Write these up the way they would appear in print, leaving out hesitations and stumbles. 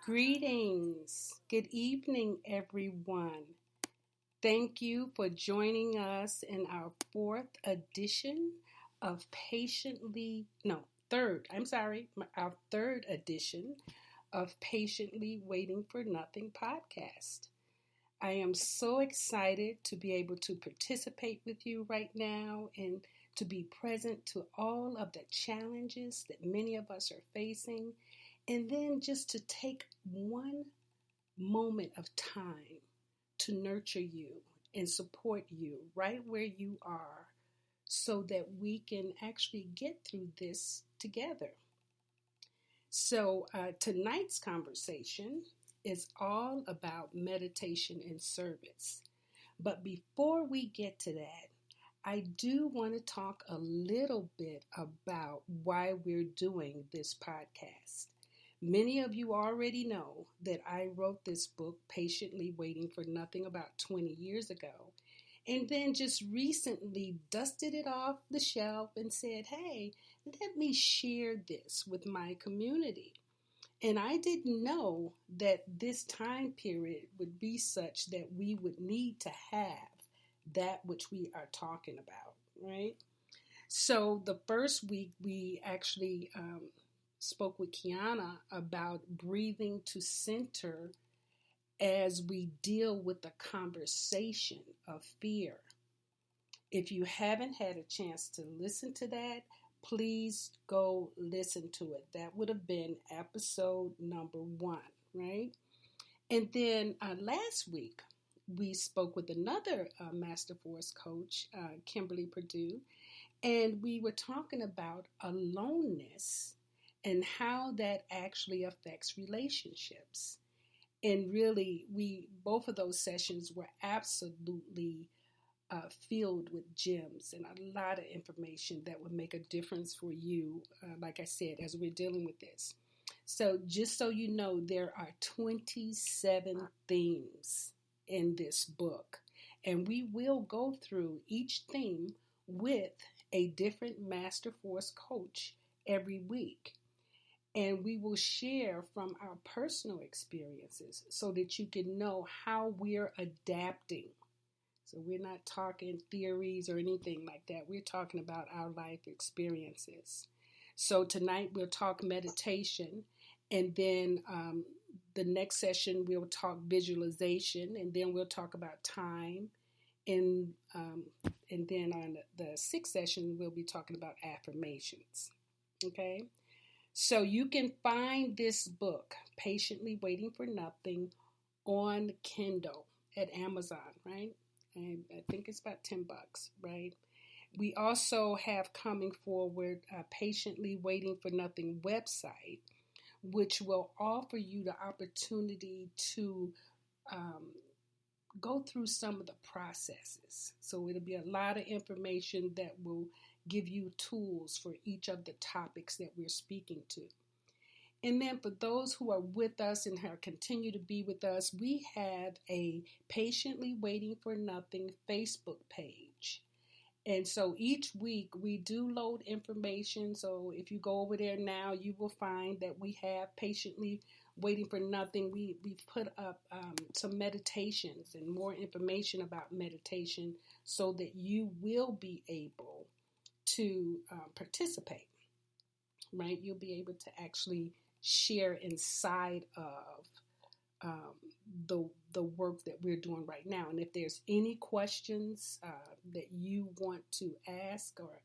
Greetings. Good evening, everyone. Thank you for joining us in our our third edition of Patiently Waiting for Nothing podcast. I am so excited to be able to participate with you right now and to be present to all of the challenges that many of us are facing, and then just to take one moment of time to nurture you and support you right where you are so that we can actually get through this together. So tonight's conversation is all about meditation and service. But before we get to that, I do want to talk a little bit about why we're doing this podcast. Many of you already know that I wrote this book, Patiently Waiting for Nothing, about 20 years ago, and then just recently dusted it off the shelf and said, hey, let me share this with my community. And I didn't know that this time period would be such that we would need to have that which we are talking about, right? So the first week we actually spoke with Kiana about breathing to center as we deal with the conversation of fear. If you haven't had a chance to listen to that, please go listen to it. That would have been episode number 1, right? And then last week, we spoke with another Master Force coach, Kimberly Purdue, and we were talking about aloneness and how that actually affects relationships. And really, both of those sessions were absolutely filled with gems and a lot of information that would make a difference for you, like I said, as we're dealing with this. So just so you know, there are 27 themes in this book, and we will go through each theme with a different Master Force coach every week. And we will share from our personal experiences so that you can know how we're adapting. So we're not talking theories or anything like that. We're talking about our life experiences. So tonight we'll talk meditation, and then the next session we'll talk visualization, and then we'll talk about time. And then on the sixth session, we'll be talking about affirmations. Okay? So you can find this book, Patiently Waiting for Nothing, on Kindle at Amazon, right? And I think it's about $10, right? We also have coming forward a Patiently Waiting for Nothing website, which will offer you the opportunity to go through some of the processes. So it'll be a lot of information that will give you tools for each of the topics that we're speaking to. And then for those who are with us and continue to be with us, we have a Patiently Waiting for Nothing Facebook page. And so each week we do load information. So if you go over there now, you will find that we have Patiently Waiting for Nothing. We've put up some meditations and more information about meditation so that you will be able to participate, right? You'll be able to actually share inside of the work that we're doing right now. And if there's any questions that you want to ask or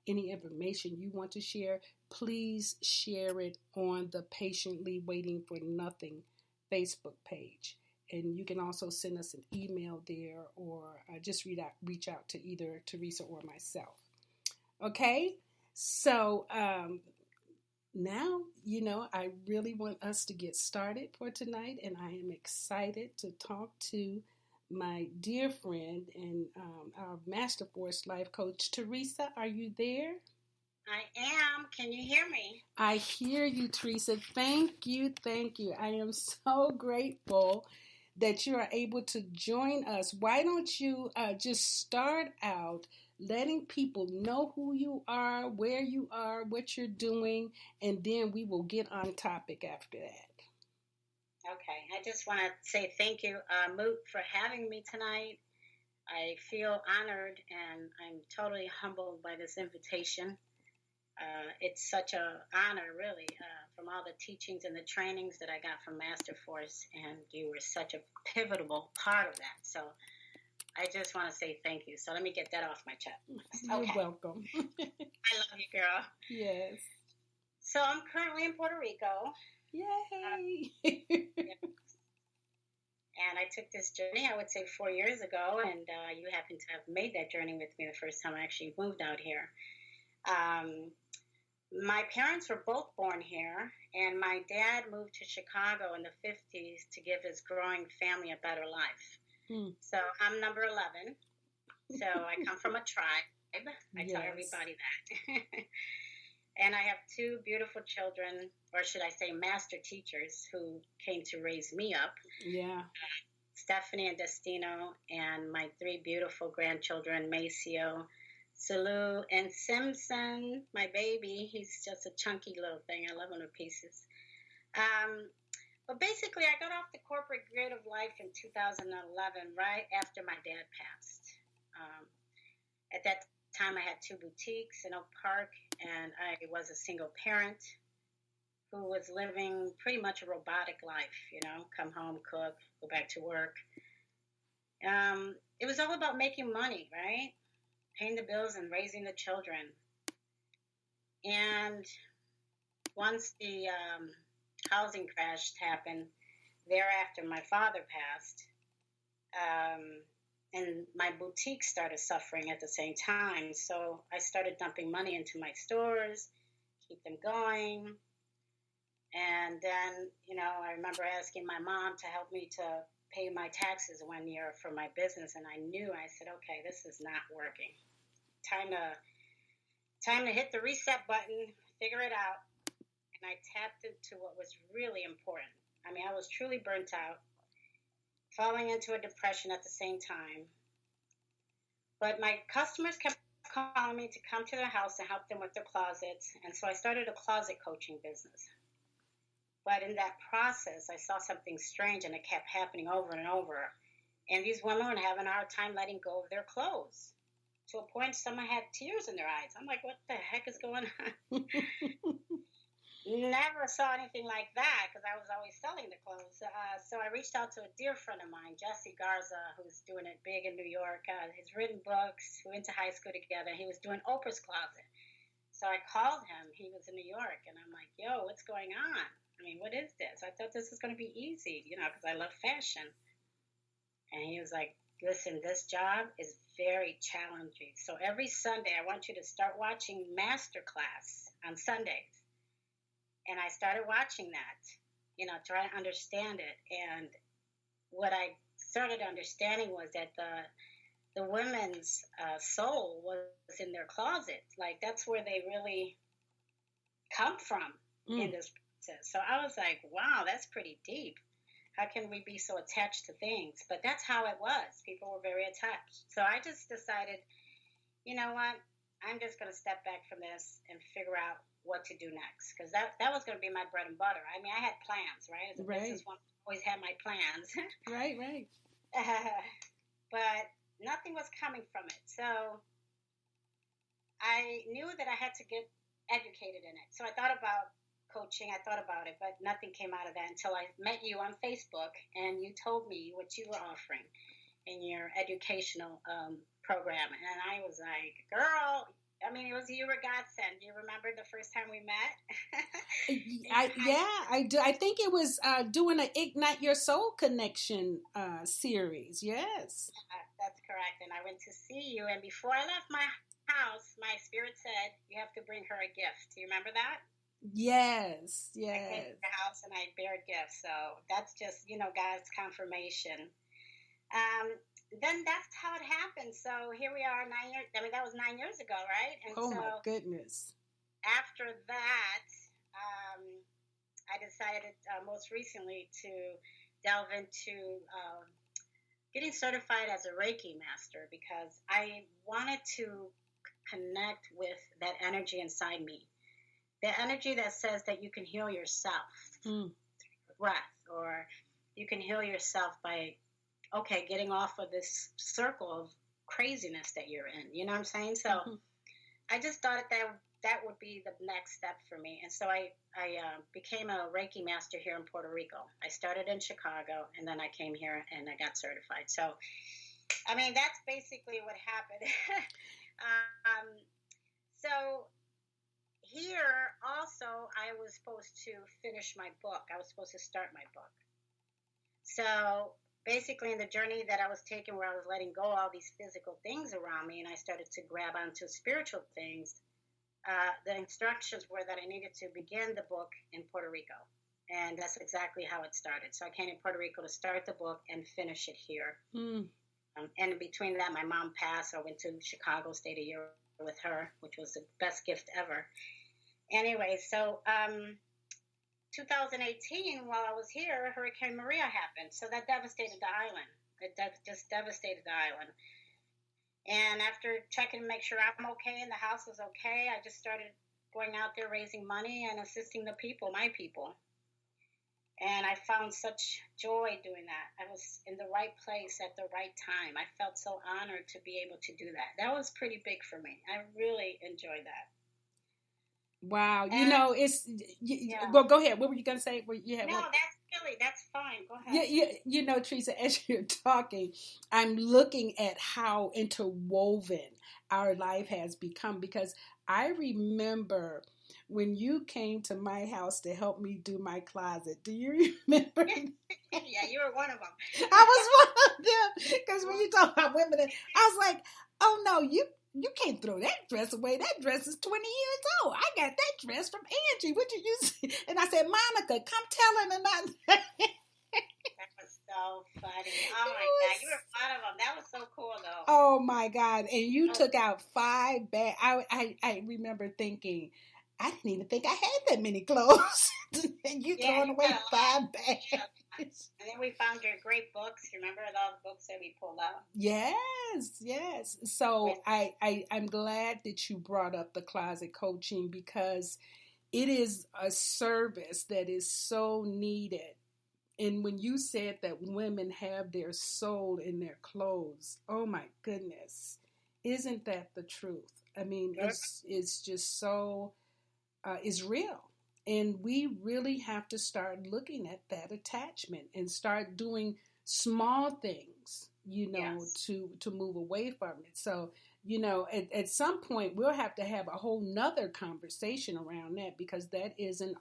any information you want to share, please share it on the Patiently Waiting for Nothing Facebook page. And you can also send us an email there or just reach out to either Teresa or myself. Okay, so now, I really want us to get started for tonight, and I am excited to talk to my dear friend and our Master Force life coach, Teresa. Are you there? I am. Can you hear me? I hear you, Teresa. Thank you. I am so grateful that you are able to join us. Why don't you just start out letting people know who you are, where you are, what you're doing, and then we will get on topic after that. Okay, I just want to say thank you, Moot, for having me tonight. I feel honored and I'm totally humbled by this invitation. It's such an honor, really, from all the teachings and the trainings that I got from Master Force, and you were such a pivotal part of that. So I just want to say thank you. So let me get that off my chest. You're welcome. I love you, girl. Yes. So I'm currently in Puerto Rico. Yay! And I took this journey, I would say, 4 years ago, and you happen to have made that journey with me the first time I actually moved out here. My parents were both born here, and my dad moved to Chicago in the 50s to give his growing family a better life. So I'm number 11. So I come from a tribe. I tell everybody that. And I have two beautiful children, or should I say master teachers, who came to raise me up. Yeah. Stephanie and Destino, and my three beautiful grandchildren, Maceo, Salu, and Simpson, my baby. He's just a chunky little thing. I love him to pieces. But basically, I got off the corporate grid of life in 2011, right after my dad passed. At that time, I had two boutiques in Oak Park, and I was a single parent who was living pretty much a robotic life, come home, cook, go back to work. It was all about making money, right? Paying the bills and raising the children. And once the housing crash happened, thereafter my father passed, and my boutique started suffering at the same time. So I started dumping money into my stores, keep them going. And then, I remember asking my mom to help me to pay my taxes 1 year for my business. And I said, okay, this is not working. Time to hit the reset button, figure it out. And I tapped into what was really important. I mean, I was truly burnt out, falling into a depression at the same time. But my customers kept calling me to come to their house and help them with their closets. And so I started a closet coaching business. But in that process, I saw something strange, and it kept happening over and over. And these women were having a hard time letting go of their clothes. To a point, some had tears in their eyes. I'm like, what the heck is going on? Never saw anything like that, because I was always selling the clothes. So I reached out to a dear friend of mine, Jesse Garza, who's doing it big in New York. He's written books. We went to high school together. He was doing Oprah's Closet. So I called him. He was in New York. And I'm like, yo, what's going on? I mean, what is this? I thought this was going to be easy, because I love fashion. And he was like, listen, this job is very challenging. So every Sunday, I want you to start watching Masterclass on Sundays. And I started watching that, trying to understand it. And what I started understanding was that the women's soul was in their closet. Like, that's where they really come from in this process. So I was like, wow, that's pretty deep. How can we be so attached to things? But that's how it was. People were very attached. So I just decided, you know what? I'm just going to step back from this and figure out what to do next. Because that was going to be my bread and butter. I mean, I had plans, right? As a businesswoman, I always had my plans. Right. But nothing was coming from it. So I knew that I had to get educated in it. So I thought about coaching. I thought about it, but nothing came out of that until I met you on Facebook, and you told me what you were offering in your educational program. And I was like, girl, I mean, you were godsend. You remember the first time we met? I do. I think it was doing an Ignite Your Soul Connection series. Yes. That's correct. And I went to see you, and before I left my house, my spirit said, you have to bring her a gift. Do you remember that? Yes. I came to the house and I bear gifts. So that's just, God's confirmation. Then that's how it happened. So here we are 9 years. I mean, that was 9 years ago, right? And oh, my goodness. After that, I decided most recently to delve into getting certified as a Reiki master, because I wanted to connect with that energy inside me. The energy that says that you can heal yourself through breath, or you can heal yourself by, okay, getting off of this circle of craziness that you're in. You know what I'm saying? So I just thought that would be the next step for me. And so I became a Reiki master here in Puerto Rico. I started in Chicago, and then I came here and I got certified. So, I mean, that's basically what happened. So here also, I was supposed to finish my book. I was supposed to start my book. So basically, in the journey that I was taking, where I was letting go all these physical things around me, and I started to grab onto spiritual things, the instructions were that I needed to begin the book in Puerto Rico. And that's exactly how it started. So I came to Puerto Rico to start the book and finish it here. And in between that, my mom passed. I went to Chicago, stayed a year with her, which was the best gift ever. Anyway, so 2018, while I was here, Hurricane Maria happened. So that devastated the island. It just devastated the island. And after checking to make sure I'm okay and the house was okay, I just started going out there raising money and assisting the people, my people. And I found such joy doing that. I was in the right place at the right time. I felt so honored to be able to do that. That was pretty big for me. I really enjoyed that. Wow. And, you know, it's, well, go ahead. What were you going to say? That's fine. Go ahead. Yeah, you know, Teresa, as you're talking, I'm looking at how interwoven our life has become, because I remember when you came to my house to help me do my closet. Do you remember? Yeah, you were one of them. I was one of them, because when you talk about women, I was like, oh no, you can't throw that dress away. That dress is 20 years old. I got that dress from Angie. What did you say? And I said, Monica, come tell her not. That was so funny. Oh my God, you were one of them. That was so cool, though. Oh my God! And you took out 5 bags. I remember thinking, I didn't even think I had that many clothes. And you throwing away 5 bags. Yeah. And then we found your great books. Remember all the books that we pulled out? Yes. So I'm glad that you brought up the closet coaching, because it is a service that is so needed. And when you said that women have their soul in their clothes, oh my goodness, isn't that the truth? I mean, it's just so, it's real. And we really have to start looking at that attachment and start doing small things, you know, to move away from it. So, you know, at some point we'll have to have a whole nother conversation around that, because that is an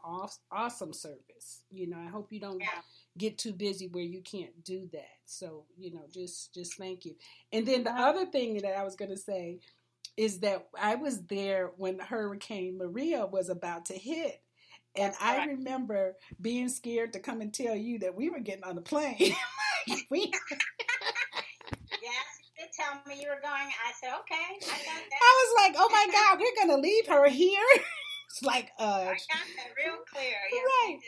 awesome service. You know, I hope you don't get too busy where you can't do that. So, you know, just thank you. And then the other thing that I was going to say is that I was there when Hurricane Maria was about to hit. And I remember being scared to come and tell you that we were getting on the plane. Yes, you did tell me you were going. I said, okay, I got that. I was like, oh my God, we're going to leave her here? It's like, I got that real clear. Yes, right.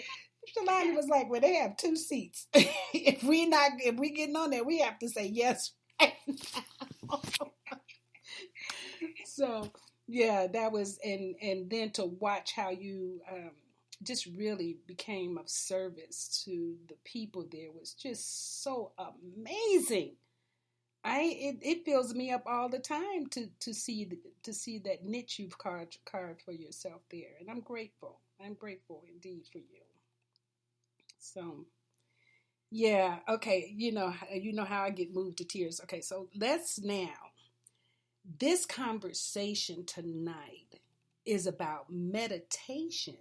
Shalani was like, well, they have 2 seats. If we getting on there, we have to say yes right now. So, yeah, that was, and then to watch how you just really became of service to the people there was just so amazing. It fills me up all the time to see that niche you've carved for yourself there, and I'm grateful. I'm grateful indeed for you. So, yeah, okay, you know how I get moved to tears. Okay, so let's now. This conversation tonight is about meditation.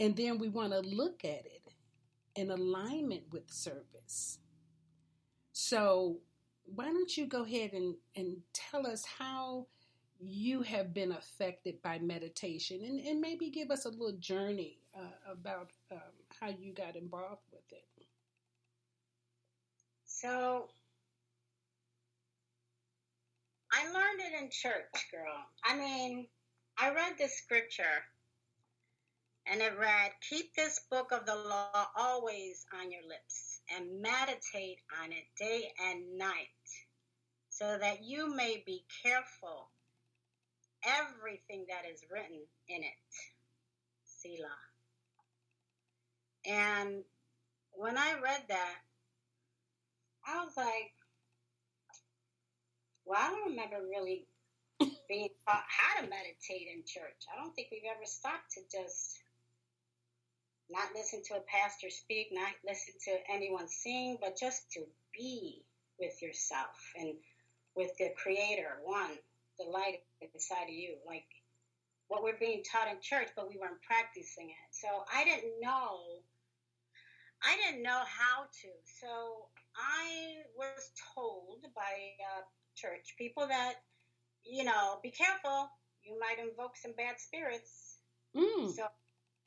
And then we want to look at it in alignment with service. So why don't you go ahead and tell us how you have been affected by meditation, and maybe give us a little journey about how you got involved with it. So I learned it in church, girl. I mean, I read this scripture. And it read, keep this book of the law always on your lips and meditate on it day and night so that you may be careful everything that is written in it. Selah. And when I read that, I was like, well, I don't remember really being taught how to meditate in church. I don't think we've ever stopped to just not listen to a pastor speak, not listen to anyone sing, but just to be with yourself and with the Creator, one, the light inside of you, like what we're being taught in church, but we weren't practicing it. So I didn't know how to. So I was told by church people that, be careful. You might invoke some bad spirits. So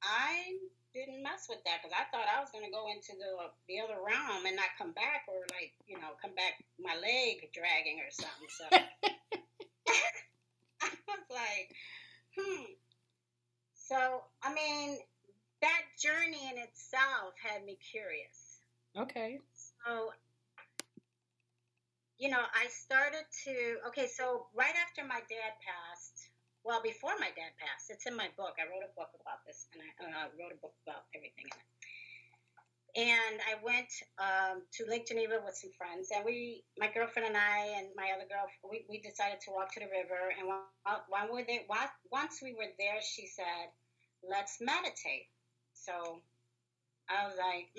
I didn't mess with that because I thought I was going to go into the other realm and not come back, or come back my leg dragging or something. So I was like, So, I mean, that journey in itself had me curious. Okay. So, I started so right after my dad passed, well, before my dad passed, it's in my book. I wrote a book about this, and I wrote a book about everything in it. And I went to Lake Geneva with some friends, and my girlfriend and I and my other girl, we decided to walk to the river. And once we were there, she said, "Let's meditate." So I was like,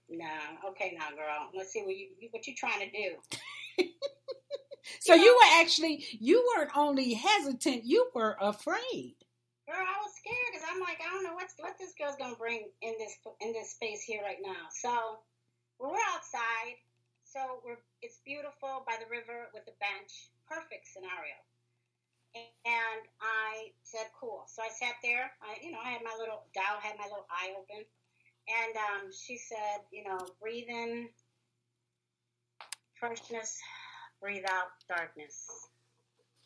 "No, okay, now, girl, let's see what you trying to do." So you weren't only hesitant, you were afraid. Girl, I was scared because I'm like, I don't know what this girl's gonna bring in this space here right now. So we're outside. So it's beautiful by the river with the bench. Perfect scenario. And I said, cool. So I sat there. I had my little eye open. And she said, breathe in freshness, breathe out darkness.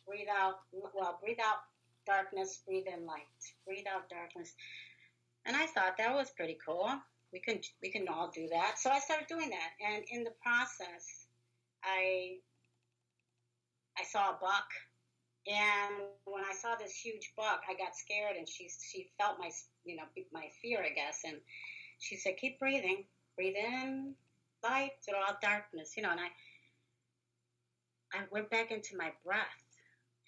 Breathe out darkness, breathe in light. Breathe out darkness. And I thought that was pretty cool. We can all do that. So I started doing that. And in the process, I saw a buck. And when I saw this huge buck, I got scared, and she felt my fear, I guess. And she said, keep breathing. Breathe in light, throw out darkness. And I went back into my breath.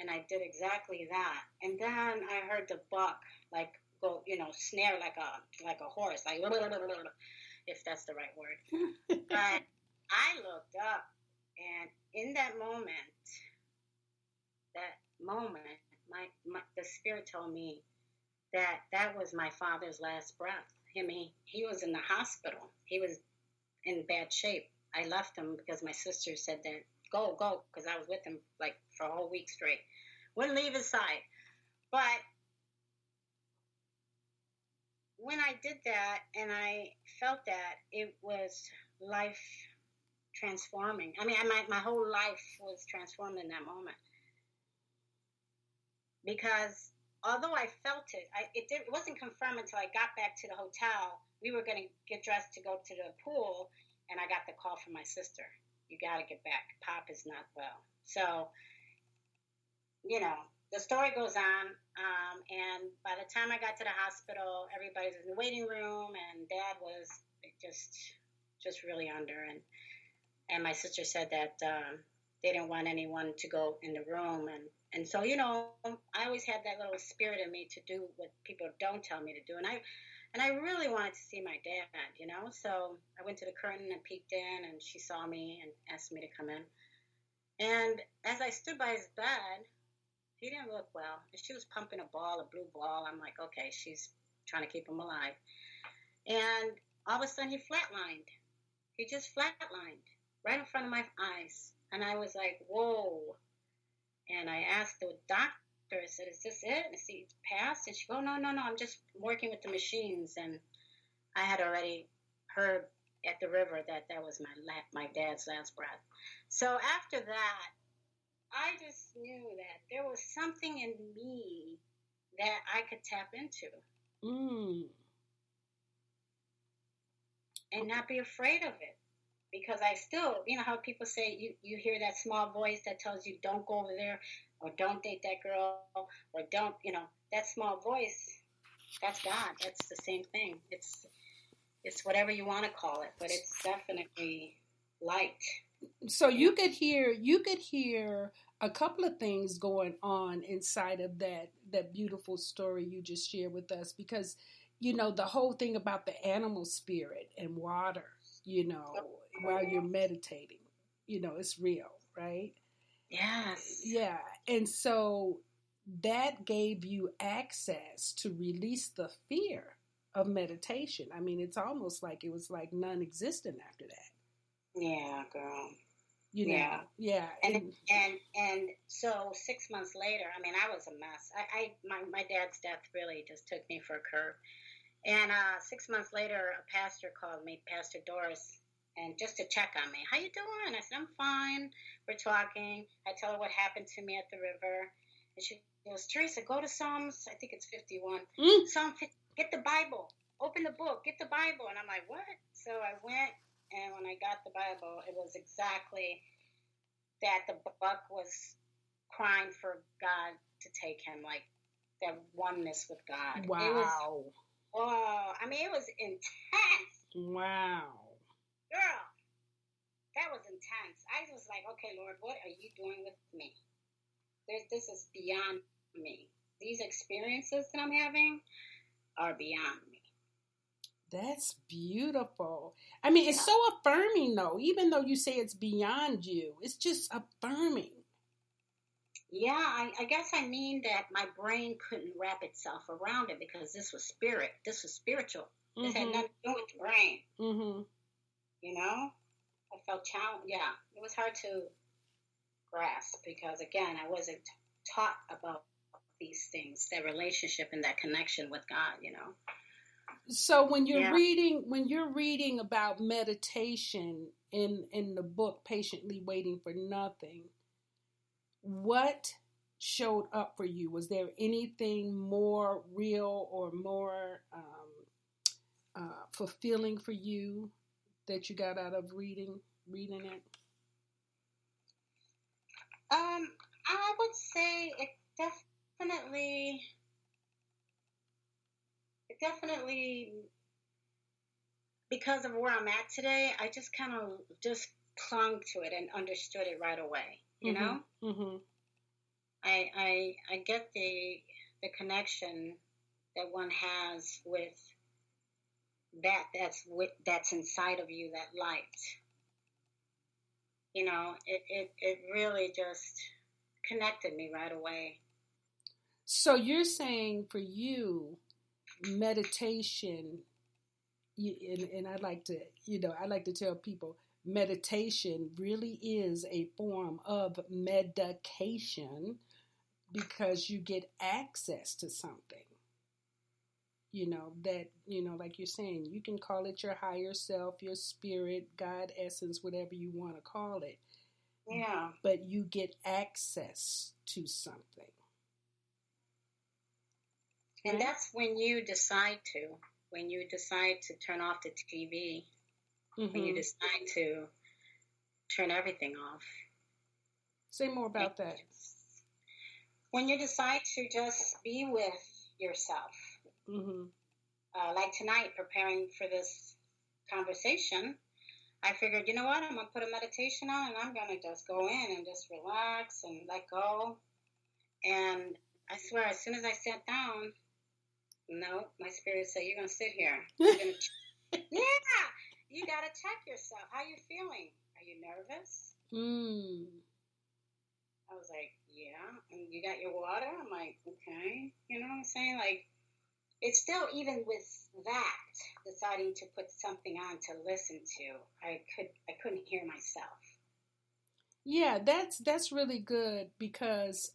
And I did exactly that. And then I heard the buck go, snare like a horse, like if that's the right word. But I looked up, and in that moment, the spirit told me that was my father's last breath. He was in the hospital. He was in bad shape. I left him because my sister said that go, because I was with him for a whole week straight. Wouldn't leave his side. But when I did that and I felt that, it was life transforming. I mean, my whole life was transformed in that moment. Because although I felt it, it wasn't confirmed until I got back to the hotel. We were going to get dressed to go to the pool, and I got the call from my sister. You got to get back. Pop is not well. So, the story goes on. And by the time I got to the hospital, everybody was in the waiting room, and Dad was just really under. And my sister said that they didn't want anyone to go in the room. And so, I always had that little spirit in me to do what people don't tell me to do. And I really wanted to see my dad, So I went to the curtain and peeked in, and she saw me and asked me to come in. And as I stood by his bed, he didn't look well. And she was pumping a blue ball. I'm like, okay, she's trying to keep him alive. And all of a sudden he flatlined. He just flatlined right in front of my eyes. And I was like, whoa. And I asked the doctor, I said, is this it? Is he passed? And she go, no, I'm just working with the machines. And I had already heard at the river that was my dad's last breath. So after that, I just knew that there was something in me that I could tap into. And not be afraid of it. Because I still, how people say you hear that small voice that tells you don't go over there, or don't date that girl, or don't, that small voice, that's God. That's the same thing. It's whatever you want to call it, but it's definitely light. So you could hear a couple of things going on inside of that beautiful story you just shared with us, because the whole thing about the animal spirit and water, while you're meditating, it's real, right? Yes. Yeah. And so that gave you access to release the fear of meditation. I mean, it's almost like it was like non-existent after that. Yeah, girl. Yeah. And so 6 months later, I mean, I was a mess. My dad's death really just took me for a curve. And 6 months later, a pastor called me, Pastor Doris, and just to check on me. How you doing? I said, I'm fine. We're talking. I tell her what happened to me at the river. And she goes, Teresa, go to Psalms, I think it's 51. Psalm 50, get the Bible. Open the book. Get the Bible. And I'm like, what? So I went, and when I got the Bible, it was exactly that. The buck was crying for God to take him, like that oneness with God. Wow. It was, I mean, it was intense. Wow. Girl, that was intense. I was like, okay, Lord, what are you doing with me? This is beyond me. These experiences that I'm having are beyond me. That's beautiful. I mean, it's so affirming, though. Even though you say it's beyond you, it's just affirming. Yeah, I guess I mean that my brain couldn't wrap itself around it, because this was spirit. This was spiritual. This had nothing to do with the brain. Mm-hmm. I felt challenged. Yeah, it was hard to grasp, because, again, I wasn't taught about these things, that relationship and that connection with God, So when you're reading about meditation in the book Patiently Waiting for Nothing, what showed up for you? Was there anything more real or more fulfilling for you that you got out of reading it? I would say it definitely, because of where I'm at today, I just kind of just clung to it and understood it right away. You know, I get the connection that one has with that's inside of you, that light. It really just connected me right away. So you're saying for you, meditation, and I like to tell people, meditation really is a form of medication, because you get access to something, that, like you're saying, you can call it your higher self, your spirit, God, essence, whatever you want to call it. Yeah. But you get access to something. And that's when you decide to turn off the TV, when you decide to turn everything off. Say more about that. When you decide to just be with yourself. Like tonight, preparing for this conversation, I figured, you know what, I'm going to put a meditation on, and I'm going to just go in and just relax and let go. And I swear, as soon as I sat down, no, my spirit said, you're going to sit here. Yeah, you got to check yourself. How you feeling? Are you nervous? I was like, yeah. And you got your water? I'm like, okay. You know what I'm saying? Like, it's still, even with that, deciding to put something on to listen to, I couldn't hear myself. Yeah, that's really good, because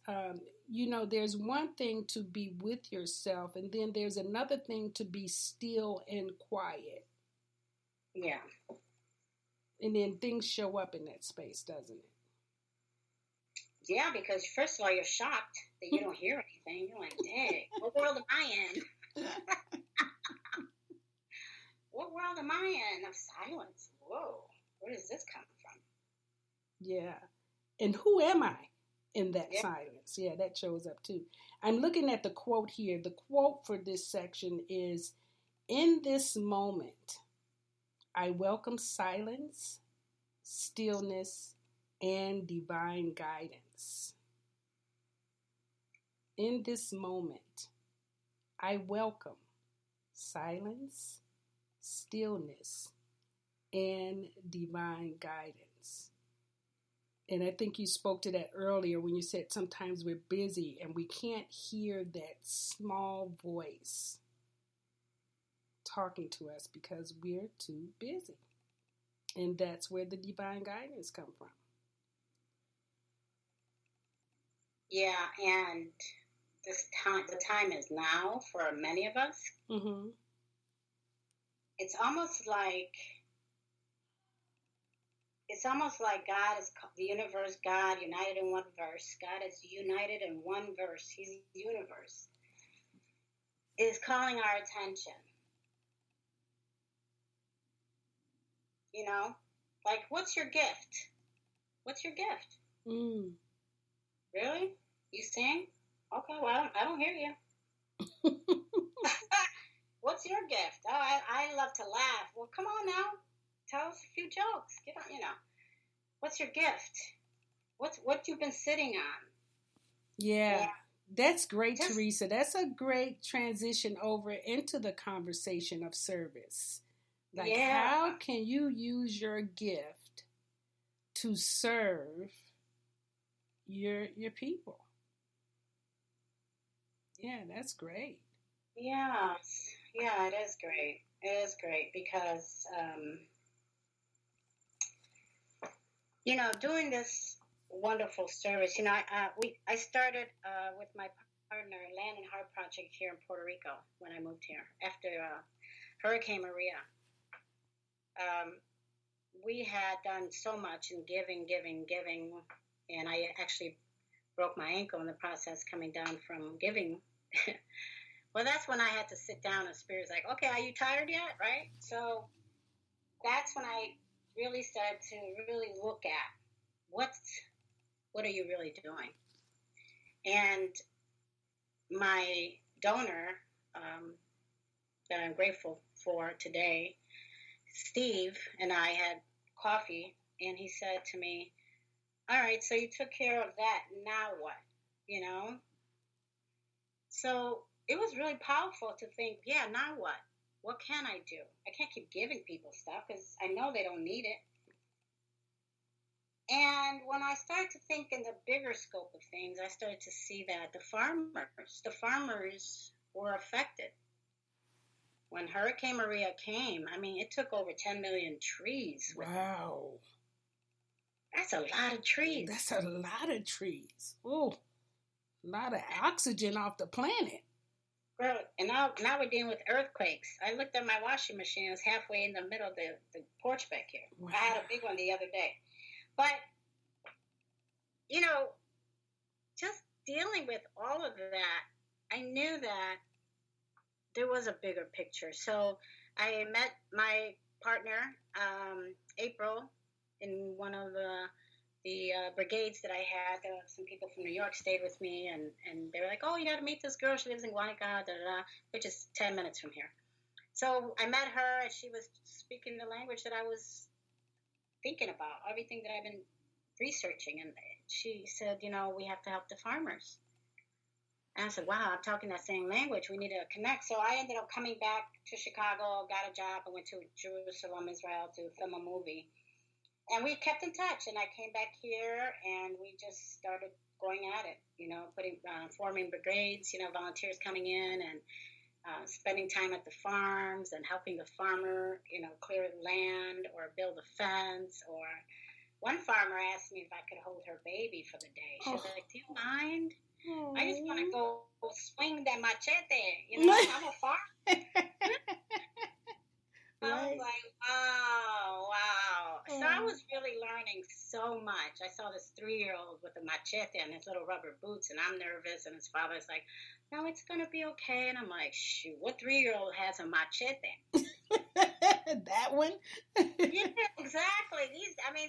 there's one thing to be with yourself, and then there's another thing to be still and quiet. Yeah. And then things show up in that space, doesn't it? Yeah, because first of all, you're shocked that you don't hear anything. You're like, dang, what world am I in? What world am I in of silence? Whoa, where does this come from? Yeah. And who am I in that silence? Yeah, that shows up too. I'm looking at the quote here. The quote for this section is, in this moment, I welcome silence, stillness, and divine guidance. In this moment, I welcome silence, stillness, and divine guidance. And I think you spoke to that earlier when you said sometimes we're busy and we can't hear that small voice talking to us because we're too busy. And that's where the divine guidance come from. Yeah, and the time is now for many of us. Mm-hmm. It's almost like God is the universe. God united in one verse. God is united in one verse. He's the universe. Is calling our attention. You know, like, what's your gift? What's your gift? Mm. Really? You sing? Okay, well, I don't hear you. What's your gift? Oh, I love to laugh. Well, come on now. Tell us a few jokes. Get on, What's your gift? What you've been sitting on? Yeah. That's great, Teresa. That's a great transition over into the conversation of service. Like, how can you use your gift to serve your people? Yeah, that's great. Yeah, it is great. It is great because, doing this wonderful service, I started with my partner Land and Heart Project here in Puerto Rico when I moved here after Hurricane Maria. We had done so much in giving, and I actually broke my ankle in the process coming down from giving. Well, that's when I had to sit down and Spirit's like, okay, are you tired yet? Right? So that's when I really started to really look at what are you really doing? And my donor that I'm grateful for today, Steve, and I had coffee, and he said to me, all right, so you took care of that, now what? So it was really powerful to think, yeah, now what? What can I do? I can't keep giving people stuff because I know they don't need it. And when I started to think in the bigger scope of things, I started to see that the farmers were affected. When Hurricane Maria came, I mean, it took over 10 million trees. Wow. That's a lot of trees. That's a lot of trees. Oh, a lot of oxygen off the planet. Girl, and now we're dealing with earthquakes. I looked at my washing machine. It was halfway in the middle of the porch back here. Wow. I had a big one the other day. But, just dealing with all of that, I knew that there was a bigger picture. So I met my partner, April, in one of the brigades that I had. Some people from New York stayed with me, and they were like, oh, you got to meet this girl. She lives in Guanica, which is 10 minutes from here. So I met her, and she was speaking the language that I was thinking about, everything that I've been researching. And she said, we have to help the farmers. And I said, wow, I'm talking that same language. We need to connect. So I ended up coming back to Chicago, got a job. I went to Jerusalem, Israel to film a movie. And we kept in touch. And I came back here, and we just started going at it, forming brigades, volunteers coming in and spending time at the farms and helping the farmer, clear land or build a fence. Or one farmer asked me if I could hold her baby for the day. She was like, do you mind? Aww. I just want to go swing that machete. I'm a farmer. I was like, wow. So I was really learning so much. I saw this 3-year-old with a machete and his little rubber boots, and I'm nervous, and his father's like, no, it's going to be okay. And I'm like, shoot, what 3-year-old has a machete? That one? Yeah, exactly.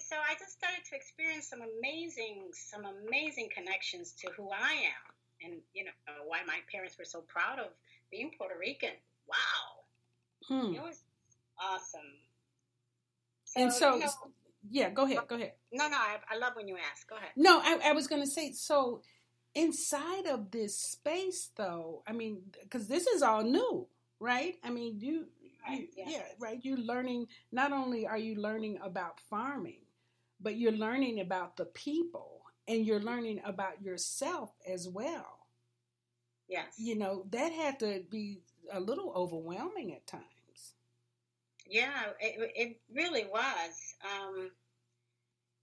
So I just started to experience some amazing connections to who I am, and, why my parents were so proud of being Puerto Rican. Wow. It was awesome. So, And so, yeah, go ahead. No, I love when you ask. Go ahead. No, I was going to say, so inside of this space, though, I mean, because this is all new, right? I mean, Right, yes. yeah, right. You're learning, not only are you learning about farming, but you're learning about the people and you're learning about yourself as well. Yes. That had to be a little overwhelming at times. Yeah, it really was.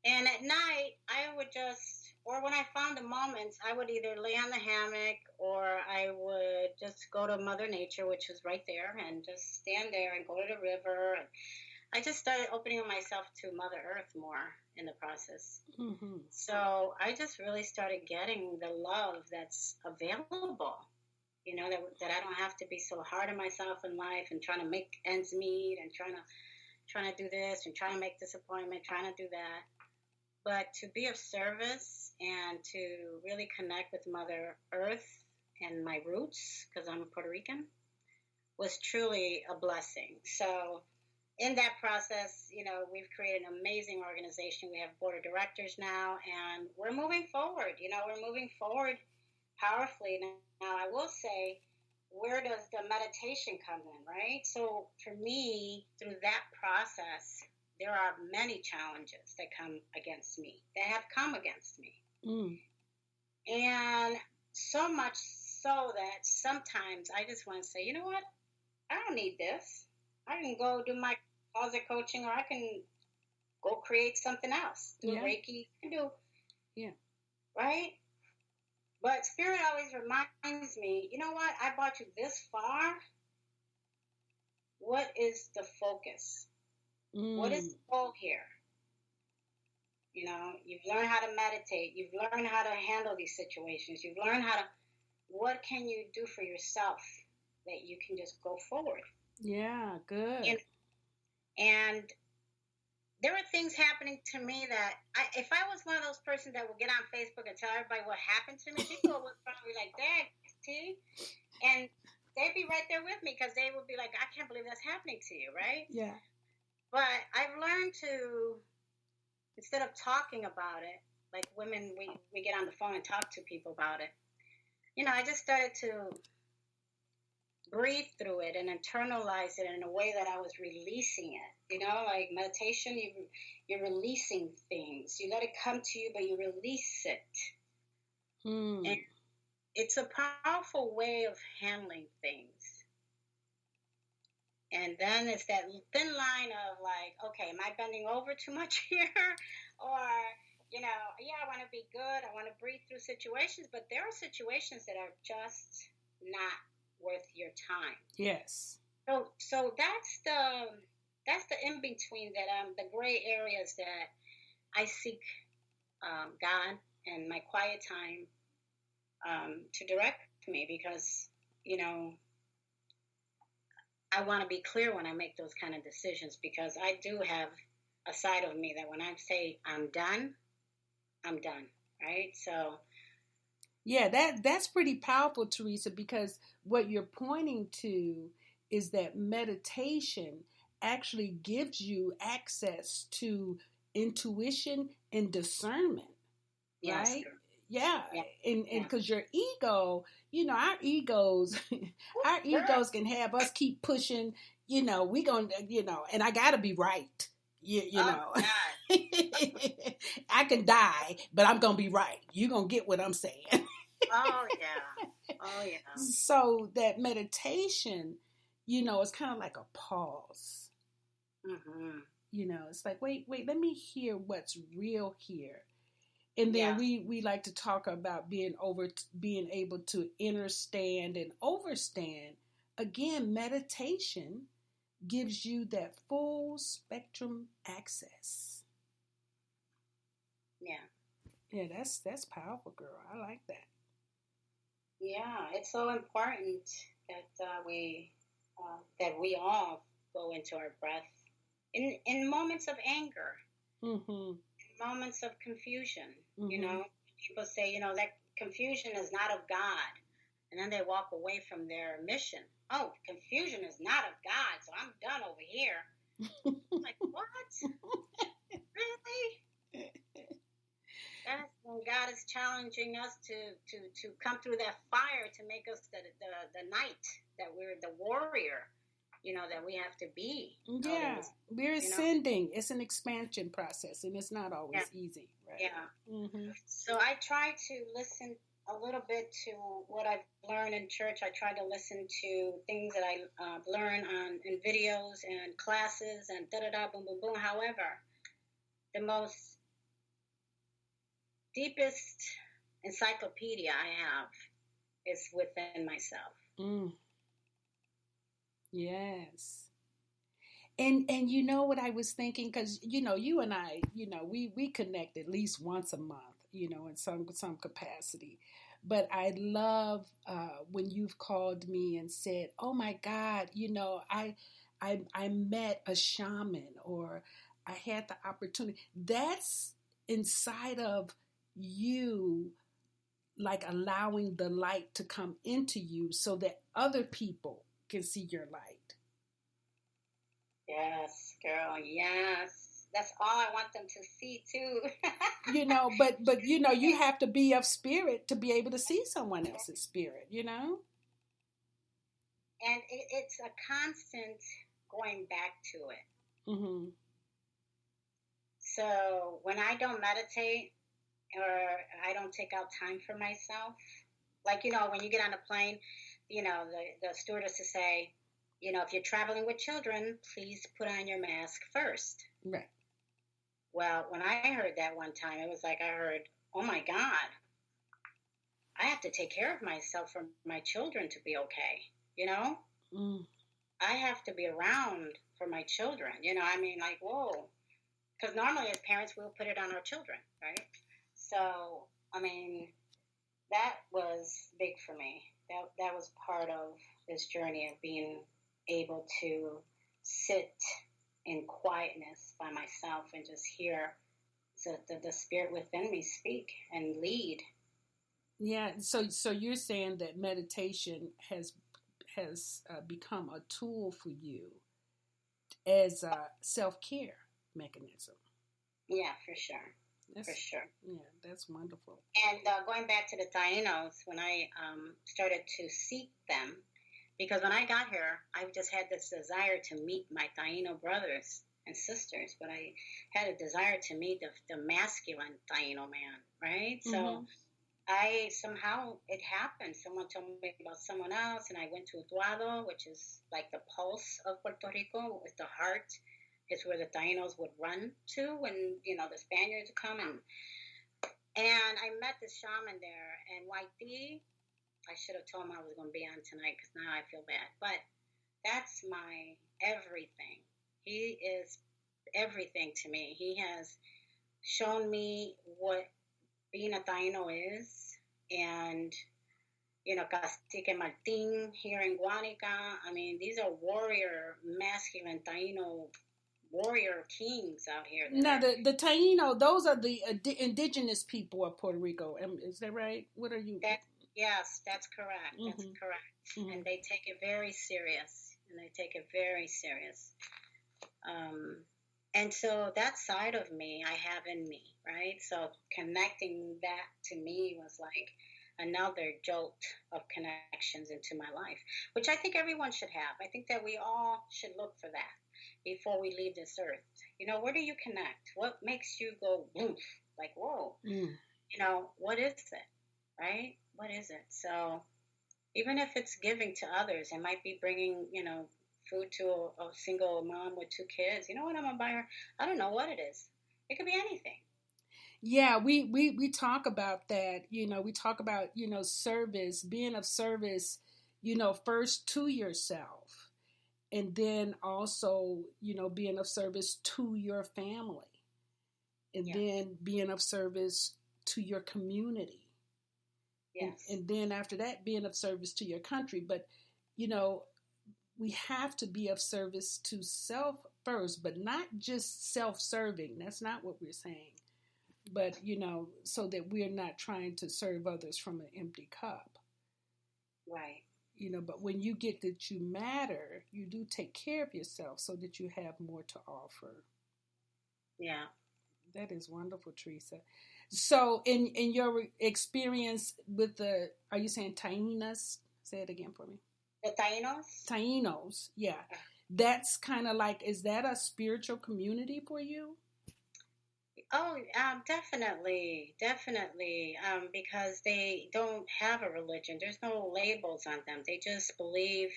And at night, I would just, or when I found the moments, I would either lay on the hammock or I would just go to Mother Nature, which was right there, and just stand there and go to the river. And I just started opening myself to Mother Earth more in the process. Mm-hmm. So I just really started getting the love that's available. That I don't have to be so hard on myself in life and trying to make ends meet and trying to do this and trying to make this appointment, trying to do that. But to be of service and to really connect with Mother Earth and my roots, because I'm Puerto Rican, was truly a blessing. So in that process, we've created an amazing organization. We have board of directors now, and we're moving forward. We're moving forward powerfully. Now, I will say, where does the meditation come in, right? So for me, through that process, there are many challenges that come against me, that have come against me. Mm. And so much so that sometimes I just want to say, you know what? I don't need this. I can go do my closet coaching, or I can go create something else. Do Reiki. I can do. Yeah. Right? But Spirit always reminds me, you know what? I brought you this far. What is the focus? What is the goal here? You've learned how to meditate. You've learned how to handle these situations. You've learned what can you do for yourself that you can just go forward? Yeah, good. And there were things happening to me that if I was one of those persons that would get on Facebook and tell everybody what happened to me, people would probably be like, "Dang, T," and they'd be right there with me because they would be like, "I can't believe that's happening to you," right? Yeah. But I've learned to, instead of talking about it, like women, we get on the phone and talk to people about it. I just started to breathe through it and internalize it in a way that I was releasing it. Like meditation, you're releasing things. You let it come to you, but you release it. And it's a powerful way of handling things. And then it's that thin line of like, okay, am I bending over too much here? Or, I want to be good. I want to breathe through situations, but there are situations that are just not worth your time. Yes. So that's the in between the gray areas that I seek God and my quiet time to direct me, because I want to be clear when I make those kind of decisions, because I do have a side of me that when I say I'm done, right? So yeah, that's pretty powerful, Teresa, because what you're pointing to is that meditation actually gives you access to intuition and discernment, yes, right? Yeah. And because your ego, our egos can have us keep pushing, we gonna, and I gotta be right. You know, I can die, but I'm gonna be right. You're gonna get what I'm saying. Oh yeah. So that meditation, it's kind of like a pause. Mm-hmm. It's like, wait, let me hear what's real here. And then we like to talk about being able to understand and overstand. Again, meditation gives you that full spectrum access. Yeah. Yeah, that's powerful, girl. I like that. Yeah, it's so important that we all go into our breath in moments of anger, mm-hmm. moments of confusion. Mm-hmm. People say, that confusion is not of God, and then they walk away from their mission. Oh, confusion is not of God, so I'm done over here. Like, what? Really? That's when God is challenging us to come through that fire to make us the knight, that we're the warrior, that we have to be. Yeah, we're you know? ascending. It's an expansion process, and it's not always easy, right? Yeah. Mm-hmm. So I try to listen a little bit to what I've learned in church. I try to listen to things that I learn in videos and classes and da-da-da, boom, boom, boom. However, the most deepest encyclopedia I have is within myself. Mm. Yes. And you know what I was thinking, because you and I, we connect at least once a month, in some capacity. But I love when you've called me and said, "Oh my God, I met a shaman, or I had the opportunity." That's inside of you, like allowing the light to come into you so that other people can see your light. Yes, girl. Yes. That's all I want them to see too. But you have to be of spirit to be able to see someone else's spirit. And it's a constant going back to it. Mm-hmm. So when I don't meditate or I don't take out time for myself, like when you get on a plane, the stewardess to say, if you're traveling with children, please put on your mask first. Right. Well, when I heard that one time, it was like I heard, oh my God, I have to take care of myself for my children to be okay, Mm. I have to be around for my children, like, whoa. Because normally as parents, we'll put it on our children, right? So, that was big for me. That was part of this journey of being able to sit in quietness by myself and just hear the spirit within me speak and lead. Yeah. So you're saying that meditation has become a tool for you as a self-care mechanism. Yeah, for sure. For sure. Yeah, that's wonderful. And going back to the Tainos, when I started to seek them, because when I got here, I just had this desire to meet my Taino brothers and sisters, but I had a desire to meet the masculine Taino man, right? Mm-hmm. So somehow it happened. Someone told me about someone else, and I went to Utuado, which is like the pulse of Puerto Rico, with the heart. It's where the Tainos would run to when, the Spaniards would come. And I met this shaman there, and Waiti, I should have told him I was going to be on tonight because now I feel bad. But that's my everything. He is everything to me. He has shown me what being a Taino is. And, Cacique Martin here in Guanica. These are warrior, masculine Taino warrior kings out here. Now, the Taino, those are the indigenous people of Puerto Rico. Is that right? What are you? Yes, that's correct. Mm-hmm. That's correct. Mm-hmm. And they take it very serious. And so that side of me, I have in me, right? So connecting that to me was like another jolt of connections into my life, which I think everyone should have. I think that we all should look for that before we leave this earth. Where do you connect? What makes you go woof? Like, whoa. Mm. What is it, right? What is it? So even if it's giving to others, it might be bringing, food to a single mom with 2 kids. You know what? I'm going to buy her. I don't know what it is. It could be anything. Yeah, we talk about that. We talk about, service, being of service, first to yourself. And then also, being of service to your family. And yes. Then being of service to your community. Yes. And then after that, being of service to your country. But, we have to be of service to self first, but not just self-serving. That's not what we're saying. But, so that we're not trying to serve others from an empty cup. Right. but when you get that you matter, you do take care of yourself so that you have more to offer. Yeah. That is wonderful, Teresa. So, in your experience with are you saying Tainas? Say it again for me. The Tainos? Tainos, yeah. That's kind of like, is that a spiritual community for you? Oh, definitely, definitely. Because they don't have a religion. There's no labels on them. They just believe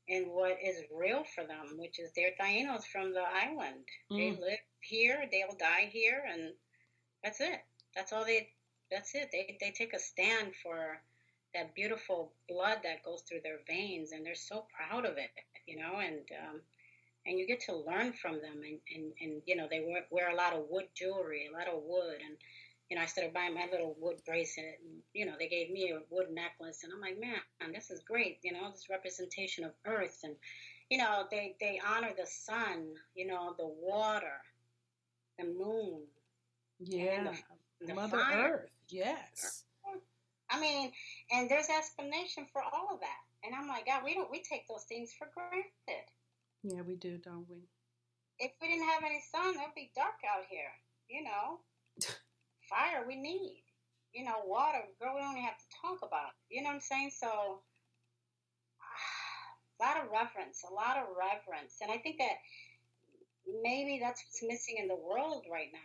in what is real for them, which is they're Tainos from the island. They live here, they'll die here, and that's it. That's all that's it. They take a stand for that beautiful blood that goes through their veins, and they're so proud of it, and you get to learn from them, and they wear a lot of wood jewelry, a lot of wood, and I started buying my little wood bracelet, and they gave me a wood necklace, and I'm like, man, this is great, this representation of earth, and they honor the sun, the water, the moon, yeah, and the Mother fire. Earth, yes. I mean, and there's explanation for all of that, and I'm like, God, we take those things for granted. Yeah, we do, don't we? If we didn't have any sun, it'd be dark out here. Fire we need. Water, girl, we don't even have to talk about it. You know what I'm saying? So, a lot of reverence. And I think that maybe that's what's missing in the world right now.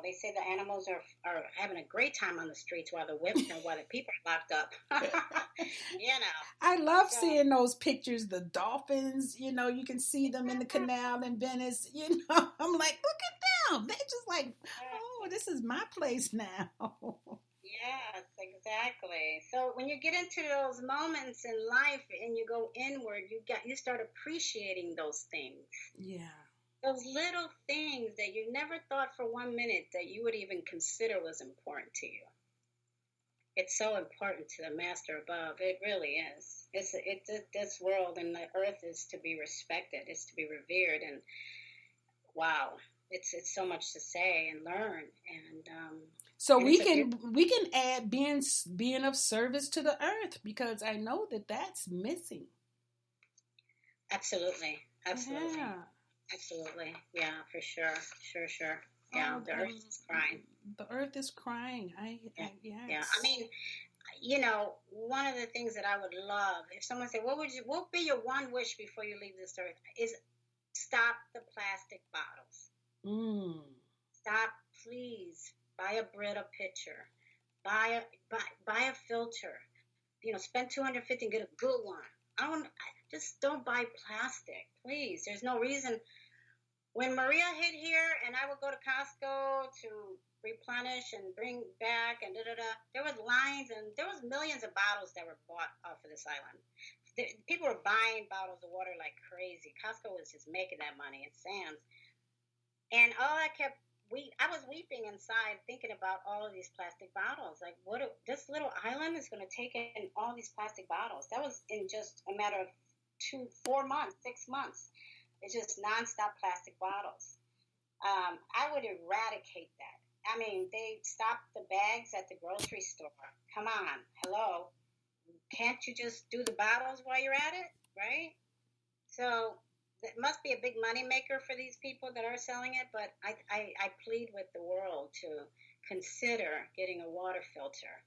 They say the animals are having a great time on the streets while the people are locked up. I love seeing those pictures, the dolphins, you can see them in the canal in Venice, I'm like, look at them. They're just like, oh, this is my place now. Yes, exactly. So when you get into those moments in life and you go inward, you start appreciating those things. Yeah. Those little things that you never thought for 1 minute that you would even consider was important to you. It's so important to the master above. It really is. This world and the earth is to be respected. It's to be revered. And wow, it's so much to say and learn. And so we can add being of service to the earth, because I know that's missing. Absolutely. Yeah. Absolutely. Yeah, for sure. Sure. Yeah, the earth is crying. The earth is crying. Yes. Yeah. I mean, one of the things that I would love, if someone said, what would be your one wish before you leave this earth, is stop the plastic bottles. Stop, please. Buy a Brita pitcher. Buy a filter. Spend $250 and get a good one. Just don't buy plastic, please. There's no reason. When Maria hit here and I would go to Costco to replenish and bring back and there was lines, and there was millions of bottles that were bought off of this island. People were buying bottles of water like crazy. Costco was just making that money at Sam's. And I was weeping inside thinking about all of these plastic bottles. Like, this little island is going to take in all these plastic bottles. That was in just a matter of 4 months, 6 months. It's just nonstop plastic bottles. I would eradicate that. I mean, they stopped the bags at the grocery store. Come on, hello. Can't you just do the bottles while you're at it, right? So it must be a big money maker for these people that are selling it, but I plead with the world to consider getting a water filter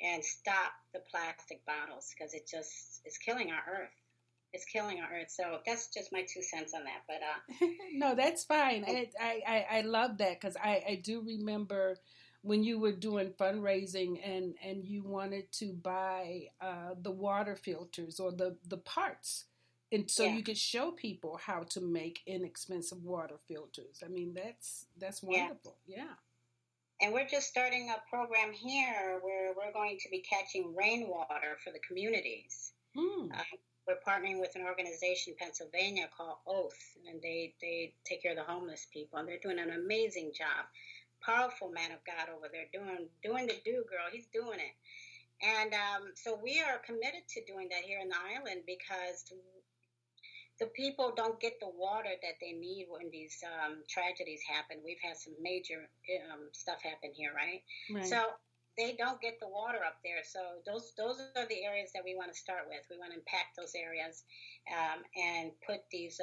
and stop the plastic bottles, because it's killing our earth. It's killing our earth. So that's just my 2 cents on that. But no, that's fine. I love that, because I do remember when you were doing fundraising and you wanted to buy the water filters or the parts, and so you could show people how to make inexpensive water filters. I mean, that's wonderful. Yeah. And we're just starting a program here where we're going to be catching rainwater for the communities. We're partnering with an organization in Pennsylvania called Oath, and they take care of the homeless people, and they're doing an amazing job. Powerful man of God over there doing the do, girl. He's doing it. And so we are committed to doing that here in the island, because the people don't get the water that they need when these tragedies happen. We've had some major stuff happen here, right? So they don't get the water up there. So those are the areas that we want to start with. We want to impact those areas, and put these.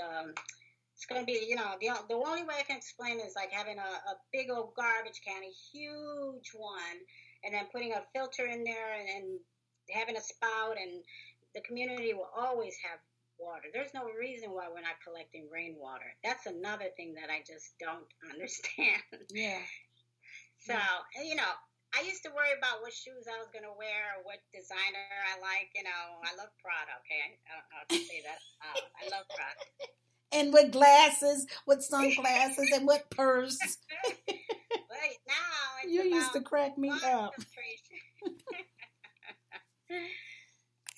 It's going to be, the only way I can explain is like having a big old garbage can, a huge one, and then putting a filter in there, and having a spout, and the community will always have water. There's no reason why we're not collecting rainwater. That's another thing that I just don't understand. Yeah. So, I used to worry about what shoes I was going to wear or what designer I like. I love Prada, okay? I'll just say that. I love Prada. And with glasses, with sunglasses, and with purse. But now it's you used to crack me up.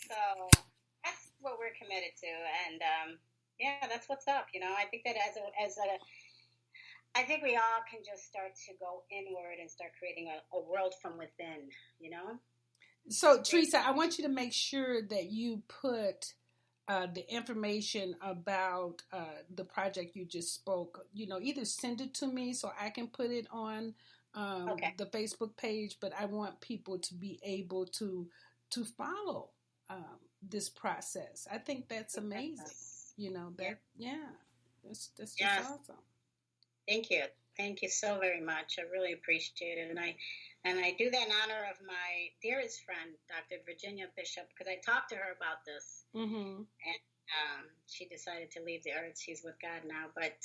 So that's what we're committed to, and that's what's up. I think that I think we all can just start to go inward and start creating a world from within. So Teresa, I want you to make sure that you put the information about the project you just spoke, either send it to me so I can put it on the Facebook page, but I want people to be able to follow this process. I think that's amazing. That's just awesome. Thank you. Thank you so very much. I really appreciate it. And I do that in honor of my dearest friend, Dr. Virginia Bishop, because I talked to her about this. Mm-hmm. And she decided to leave the earth. She's with God now. But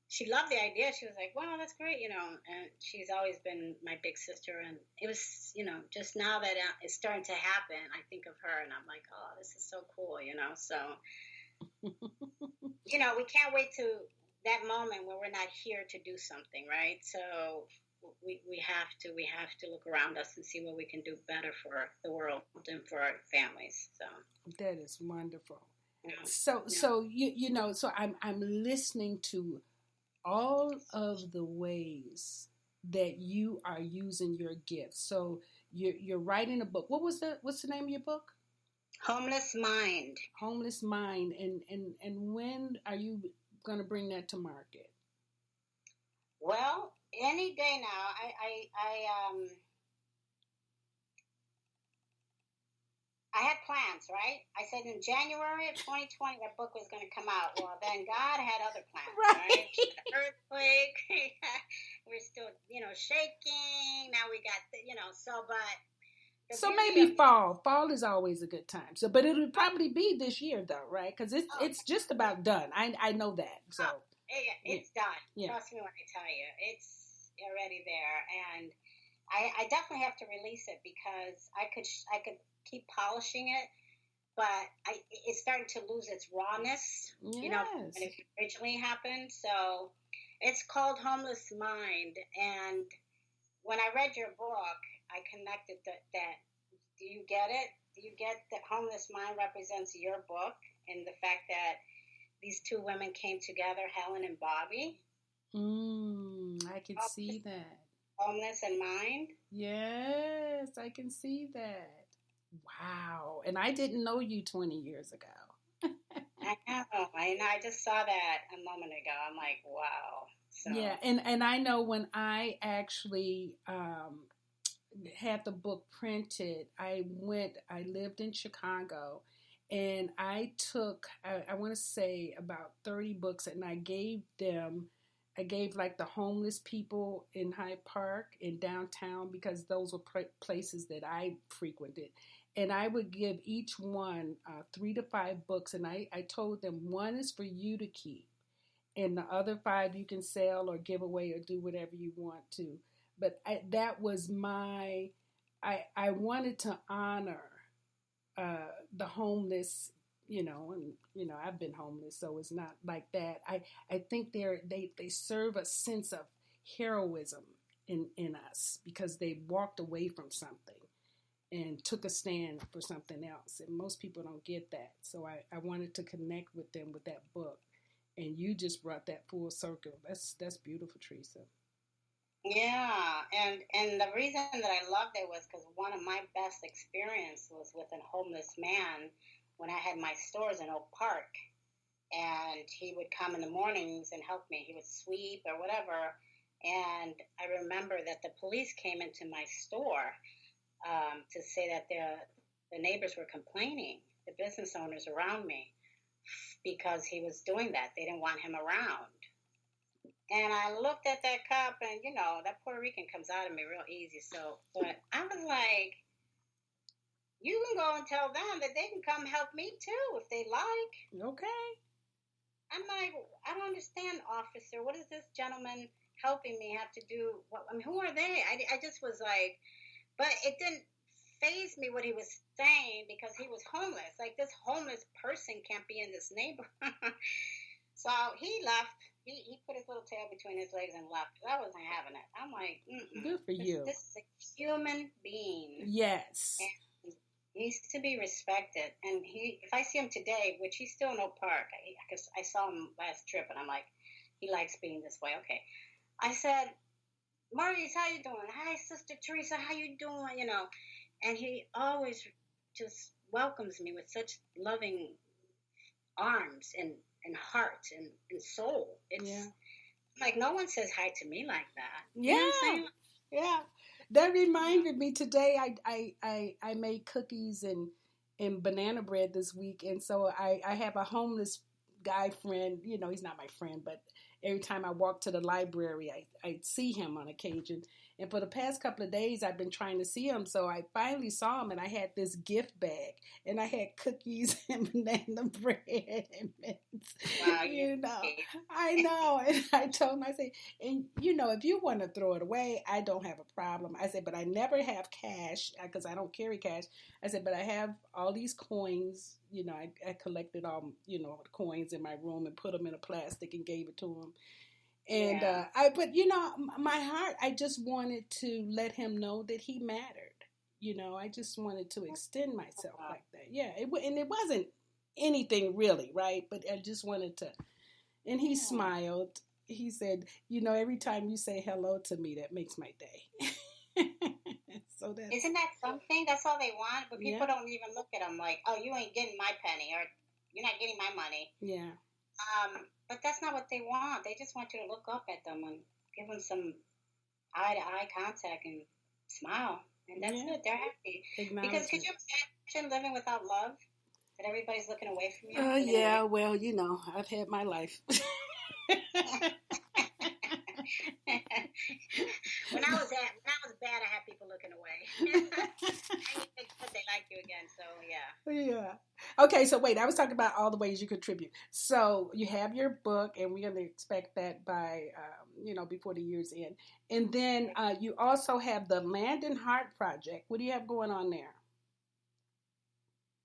she loved the idea. She was like, wow, that's great, And she's always been my big sister. And it was, just now that it's starting to happen, I think of her. And I'm like, oh, this is so cool, So, we can't wait to that moment where we're not here to do something, right? So we have to look around us and see what we can do better for the world and for our families. So that is wonderful. So so I'm listening to all of the ways that you are using your gifts. So you're writing a book. What's the name of your book? Homeless Mind. Homeless Mind. And when are you going to bring that to market? Well, any day now. I had plans, right? I said in January of 2020 that book was going to come out. Well, then God had other plans, right? Earthquake. We're still, shaking. Now we got, but. So maybe fall. Fall is always a good time. So, but it'll probably be this year, though, right? Because it's just about done. I know that. So it's done. Yeah. Trust me when I tell you, it's already there, and I definitely have to release it because I could keep polishing it, but it's starting to lose its rawness. Yes. When it originally happened. So it's called Homeless Mind, and when I read your book, I connected that. Do you get it? Do you get that Homeless Mind represents your book and the fact that these two women came together, Helen and Bobby? I can see that. Homeless and Mind? Yes, I can see that. Wow. And I didn't know you 20 years ago. I know. I just saw that a moment ago. I'm like, wow. So. Yeah, and I know when I actually had the book printed, I lived in Chicago, and I took, I want to say about 30 books, and I gave like the homeless people in Hyde Park in downtown, because those were places that I frequented. And I would give each one 3 to 5 books, and I told them one is for you to keep, and the other 5 you can sell or give away or do whatever you want to. But that was I wanted to honor the homeless, and I've been homeless, so it's not like that. I think they serve a sense of heroism in us, because they walked away from something and took a stand for something else, and most people don't get that. So I wanted to connect with them with that book, and you just brought that full circle. That's beautiful, Teresa. Yeah, and the reason that I loved it was because one of my best experience was with a homeless man when I had my stores in Oak Park, and he would come in the mornings and help me. He would sweep or whatever, And I remember that the police came into my store to say that the neighbors were complaining, the business owners around me, because he was doing that. They didn't want him around. And I looked at that cop, and, that Puerto Rican comes out of me real easy. But I was like, you can go and tell them that they can come help me too if they like. Okay. I'm like, I don't understand, officer. What does this gentleman helping me have to do? Who are they? I just was like, but it didn't faze me what he was saying, because he was homeless. Like, this homeless person can't be in this neighborhood. So he left. He put his little tail between his legs and left. I wasn't having it. I'm like, good for you. This is a human being. Yes. And he needs to be respected. And if I see him today, which he's still in Oak Park, because I saw him last trip, and I'm like, he likes being this way. Okay. I said, Maurice, how you doing? Hi, Sister Teresa, how you doing? And he always just welcomes me with such loving arms and heart and soul. It's like no one says hi to me like that. Yeah. You know what I'm saying? Yeah. That reminded me today I made cookies and banana bread this week, and so I have a homeless guy friend. He's not my friend, but every time I walk to the library, I see him on occasion. And for the past couple of days, I've been trying to see him. So I finally saw him, and I had this gift bag, and I had cookies and banana bread and mints. Wow, I know. And I told him, I said, and if you want to throw it away, I don't have a problem. I said, but I never have cash because I don't carry cash. I said, but I have all these coins. I collected all, the coins in my room and put them in a plastic and gave it to him. And but my heart, I just wanted to let him know that he mattered. I just wanted to extend myself like that. Yeah, and it wasn't anything really, right? But I just wanted to. And he smiled. He said, every time you say hello to me, that makes my day. So isn't that something? That's all they want. But people don't even look at them like, oh, you ain't getting my penny, or you're not getting my money. Yeah. But that's not what they want. They just want you to look up at them and give them some eye-to-eye contact and smile. And that's it. They're happy. Because could you imagine living without love? That everybody's looking away from you? Yeah, well, I've had my life. When I was bad, I had people looking away. But they like you again, so yeah. Yeah. Okay, so wait, I was talking about all the ways you contribute. So you have your book, and we're going to expect that by, before the year's end. And then you also have the Land and Heart Project. What do you have going on there?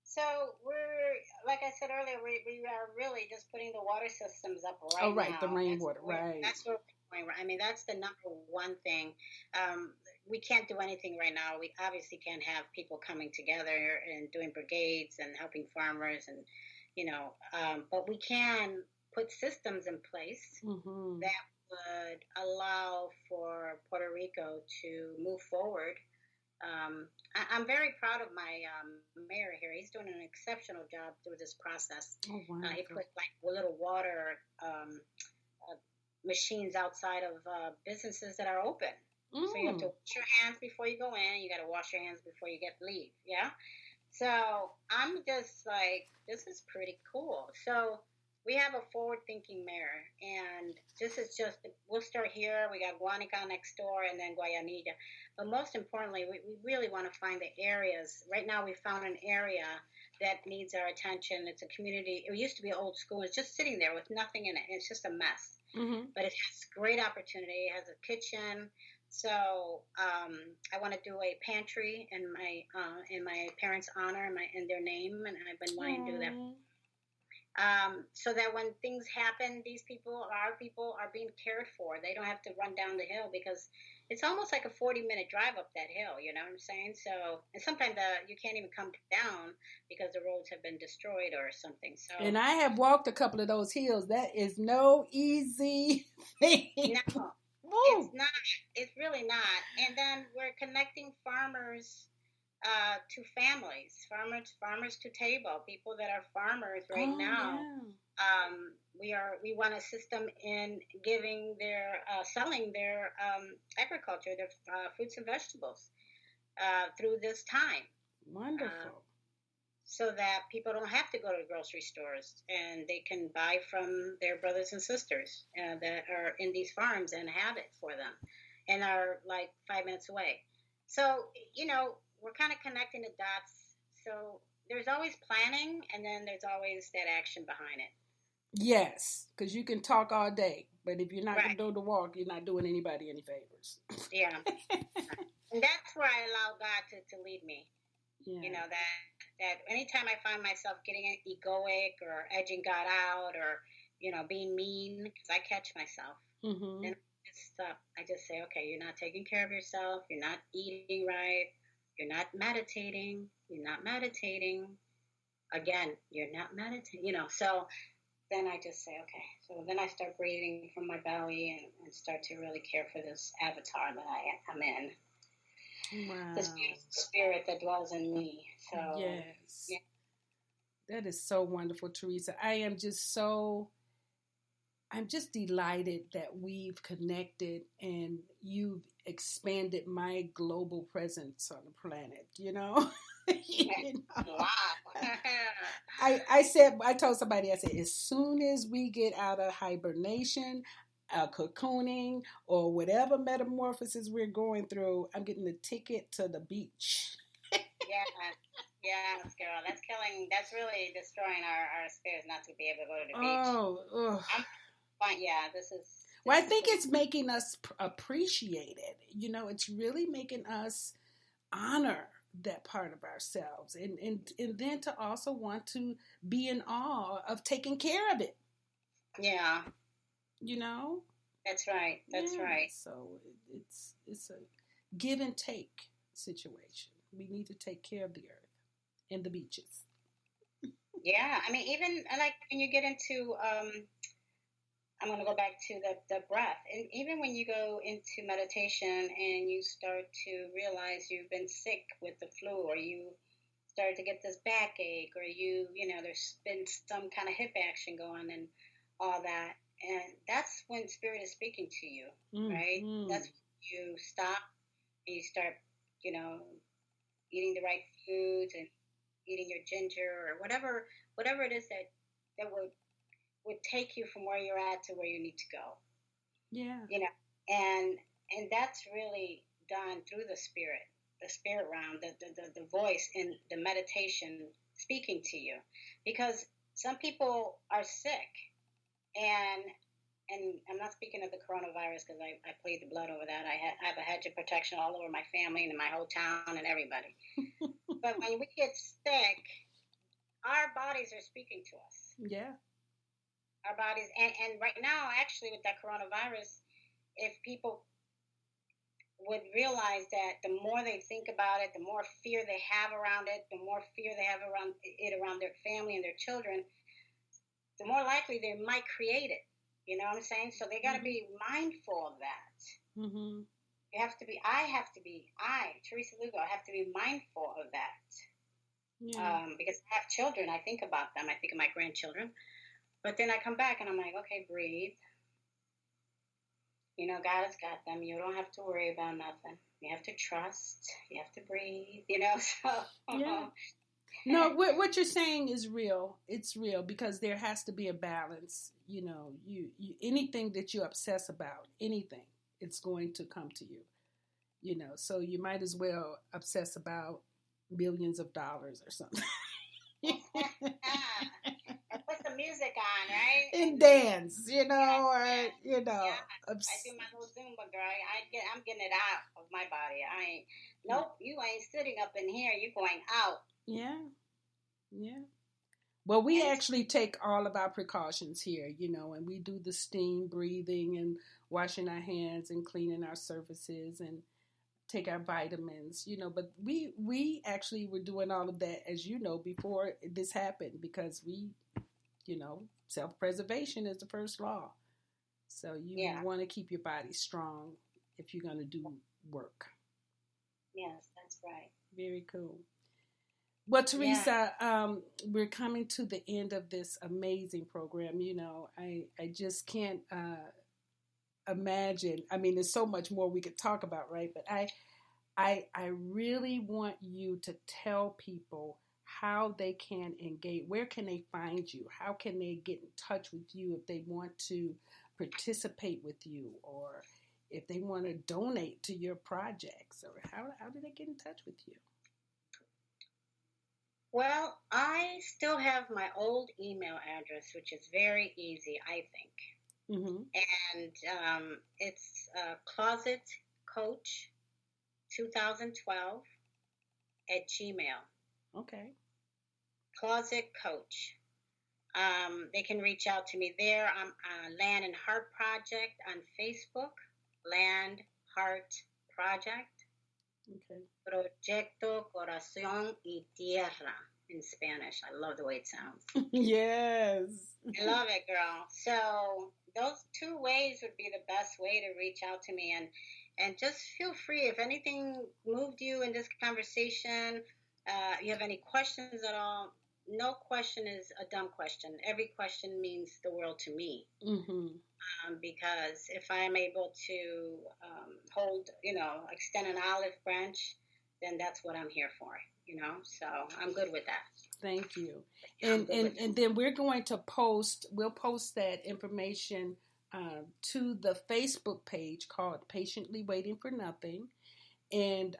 So we're, like I said earlier, we are really just putting the water systems up right now. Oh, right, the rainwater, right. That's what we're doing. I mean, that's the number one thing. We can't do anything right now. We obviously can't have people coming together and doing brigades and helping farmers, and but we can put systems in place that would allow for Puerto Rico to move forward. I'm very proud of my mayor here. He's doing an exceptional job through this process. Oh, wow. He put like little water machines outside of businesses that are open. So you have to wash your hands before you go in. You got to wash your hands before you leave. Yeah. So I'm just like, this is pretty cool. So we have a forward-thinking mayor, and this is just, we'll start here. We got Guanica next door, and then Guayanilla. But most importantly, we really want to find the areas. Right now, we found an area that needs our attention. It's a community. It used to be old school. It's just sitting there with nothing in it. It's just a mess. But it has great opportunity. It has a kitchen. So I want to do a pantry in my parents' honor, in their name, and I've been wanting to do that. So that when things happen, our people are being cared for. They don't have to run down the hill, because it's almost like a 40-minute drive up that hill, you know what I'm saying? So, and sometimes you can't even come down because the roads have been destroyed or something. So, and I have walked a couple of those hills. That is no easy thing. No, it's not. It's really not. And then we're connecting farmers to families, farmers to table, people that are farmers right Oh, now. yeah. We want to assist them in giving their selling their agriculture, their fruits and vegetables through this time. Wonderful. So that people don't have to go to grocery stores and they can buy from their brothers and sisters that are in these farms and have it for them and are like 5 minutes away. So, we're kind of connecting the dots. So there's always planning and then there's always that action behind it. Yes, because you can talk all day, but if you're not Right. going to do the walk, you're not doing anybody any favors. Yeah. And that's where I allow God to lead me. Yeah. That anytime I find myself getting egoic or edging God out or, being mean, because I catch myself. Mm-hmm. Then I just say, okay, you're not taking care of yourself. You're not eating right. You're not meditating. You're not meditating. Again, you're not meditating. So then I just say, okay. So then I start breathing from my belly and start to really care for this avatar that I'm in. Wow. The spirit that dwells in me. So yes. Yeah. That is so wonderful, Teresa. I'm just delighted that we've connected and you've expanded my global presence on the planet, you know? Wow. I told somebody, I said, as soon as we get out of hibernation, cocooning, or whatever metamorphosis we're going through, I'm getting a ticket to the beach. Yes, girl. That's really destroying our spirits not to be able to go to the beach. Oh, This is. Well, I think it's making us appreciate it. It's really making us honor that part of ourselves and then to also want to be in awe of taking care of it. Yeah. That's right. That's right. So it's a give and take situation. We need to take care of the earth and the beaches. Yeah. I mean, even like when you get into, I'm going to go back to the breath. And even when you go into meditation and you start to realize you've been sick with the flu or you start to get this backache or there's been some kind of hip action going and all that. And that's when spirit is speaking to you, right? That's when you stop and you start, eating the right foods and eating your ginger or whatever it is that would take you from where you're at to where you need to go. Yeah. And that's really done through the spirit realm, the voice in the meditation speaking to you. Because some people are sick and I'm not speaking of the coronavirus because I plead the blood over that. I have a hedge of protection all over my family and in my whole town and everybody. But when we get sick, our bodies are speaking to us. Yeah. Our bodies, and right now, actually, with that coronavirus, if people would realize that the more they think about it, the more fear they have around it, the more fear they have around their family and their children, the more likely they might create it. You know what I'm saying? So they got to be mindful of that. Mm-hmm. Teresa Lugo, I have to be mindful of that. Yeah. Because I have children, I think about them. I think of my grandchildren. But then I come back and I'm like, okay, breathe. God has got them. You don't have to worry about nothing. You have to trust. You have to breathe. So. Yeah. No, what you're saying is real. It's real because there has to be a balance. You anything that you obsess about, anything, it's going to come to you. So you might as well obsess about millions of dollars or something. Put some music on, right? And dance, or I do my little Zumba, girl. I'm getting it out of my body. Nope, you ain't sitting up in here. You're going out. Yeah. Well, we actually take all of our precautions here, and we do the steam breathing and washing our hands and cleaning our surfaces and take our vitamins, but we actually were doing all of that, as before this happened because we, self-preservation is the first law. So you want to keep your body strong if you're going to do work. Yes, that's right. Very cool. Well, Yeah. Teresa, we're coming to the end of this amazing program. I just can't imagine. I mean, there's so much more we could talk about, right? But I really want you to tell people how they can engage. Where can they find you? How can they get in touch with you if they want to participate with you, or if they want to donate to your projects, or how do they get in touch with you? Well, I still have my old email address, which is very easy, I think. Mm-hmm. And it's Closet Coach 2012 at Gmail. Okay. Closet Coach. They can reach out to me there. I'm Land and Heart Project on Facebook. Land Heart Project. Okay. Proyecto Corazón y Tierra in Spanish. I love the way it sounds. Yes. I love it, girl. So those two ways would be the best way to reach out to me, and just feel free if anything moved you in this conversation. You have any questions at all? No question is a dumb question. Every question means the world to me. Mm-hmm. Because if I am able to hold, extend an olive branch, then that's what I'm here for. So I'm good with that. Thank you. And then we'll post that information to the Facebook page called Patiently Waiting for Nothing. And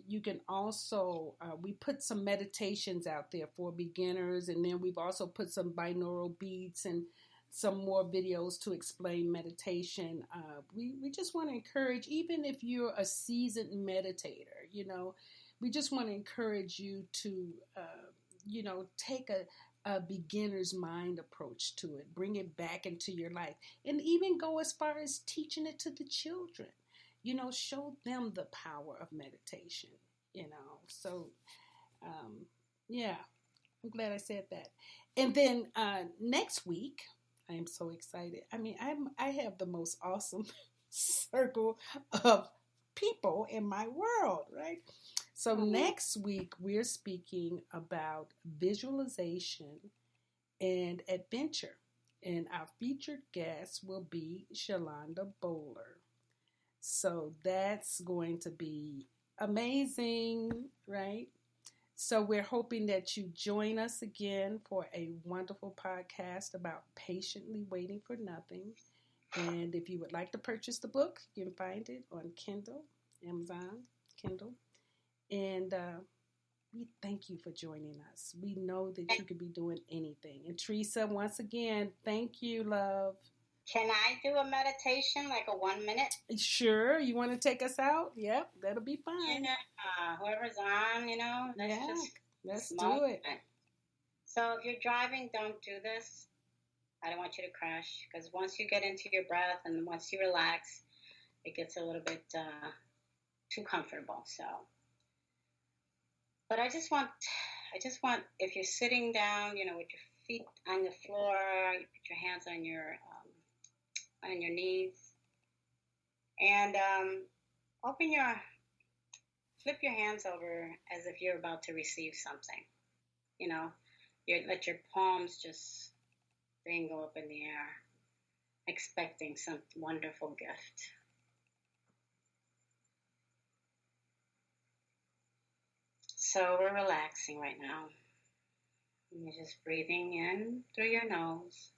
you can also, we put some meditations out there for beginners, and then we've also put some binaural beats and some more videos to explain meditation. We just want to encourage, even if you're a seasoned meditator, we just want to encourage you to, take a beginner's mind approach to it, bring it back into your life, and even go as far as teaching it to the children. Show them the power of meditation. So yeah, I'm glad I said that. And then next week, I am so excited. I mean, I have the most awesome circle of people in my world, right? So next week we're speaking about visualization and adventure, and our featured guest will be Shalonda Bowler. So that's going to be amazing, right? So we're hoping that you join us again for a wonderful podcast about patiently waiting for nothing. And if you would like to purchase the book, you can find it on Kindle, Amazon, Kindle. And we thank you for joining us. We know that you could be doing anything. And Teresa, once again, thank you, love. Can I do a meditation, like a 1 minute? Sure. You want to take us out? Yep, that'll be fine. Whoever's on, let's do it. So if you're driving, don't do this. I don't want you to crash, because once you get into your breath and once you relax, it gets a little bit too comfortable. So, but I just want, if you're sitting down, with your feet on the floor, you put your hands on your knees, and flip your hands over as if you're about to receive something. You let your palms just dangle up in the air, expecting some wonderful gift. So we're relaxing right now. You're just breathing in through your nose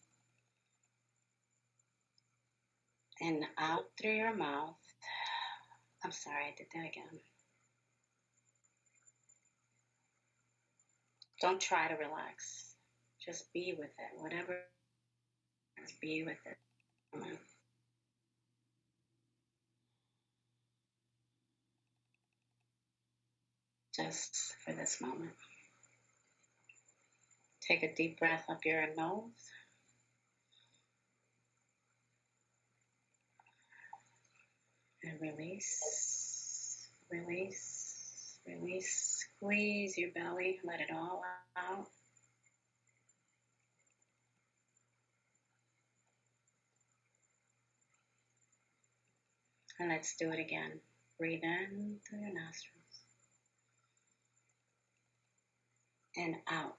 and out through your mouth. I'm sorry, I did that again. Don't try to relax. Just be with it. Whatever, just be with it. Just for this moment. Take a deep breath up your nose. And release, release, release. Squeeze your belly, let it all out. And let's do it again. Breathe in through your nostrils. and out.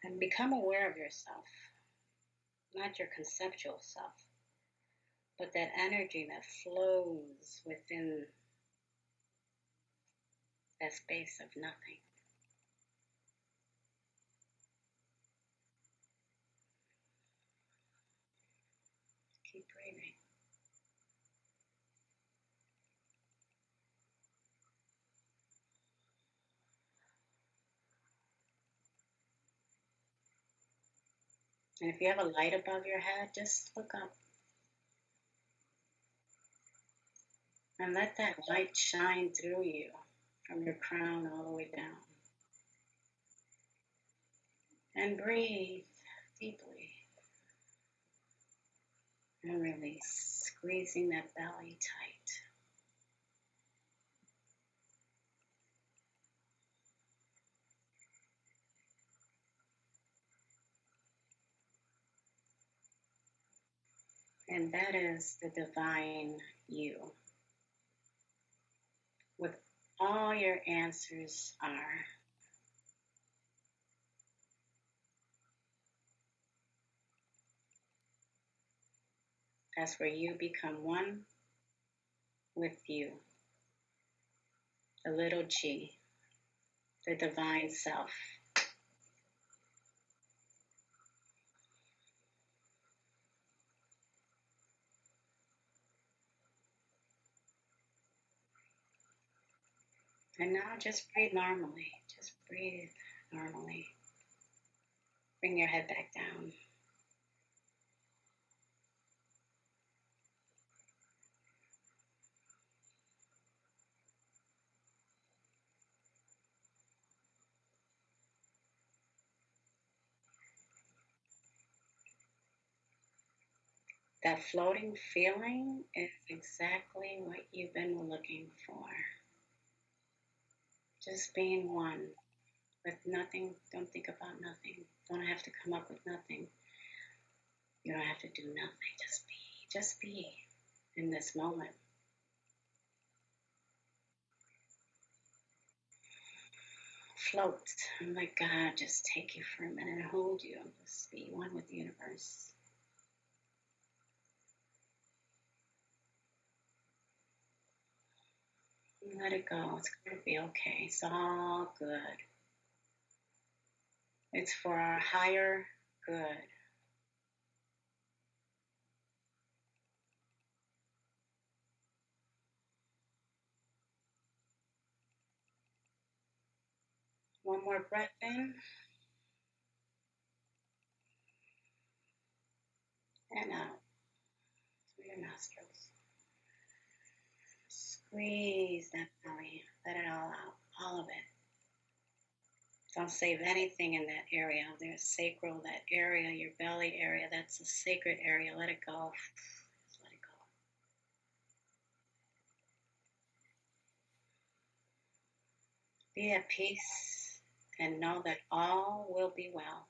And become aware of yourself, not your conceptual self, but that energy that flows within that space of nothing. Keep breathing. And if you have a light above your head, just look up and let that light shine through you from your crown all the way down. And breathe deeply. And release, squeezing that belly tight. And that is the divine you. With all your answers are. That's where you become one with you. The little G, the divine self. And now just breathe normally. Just breathe normally. Bring your head back down. That floating feeling is exactly what you've been looking for. Just being one with nothing. Don't think about nothing. Don't have to come up with nothing. You don't have to do nothing. Just be. Just be in this moment. Float and let God just take you for a minute and hold you. Just be one with the universe. Let it go. It's going to be okay. It's all good. It's for our higher good. One more breath in and out through your nostrils. Squeeze that belly. Let it all out. All of it. Don't save anything in that area. There's sacral, that area, your belly area. That's a sacred area. Let it go. Just let it go. Be at peace and know that all will be well.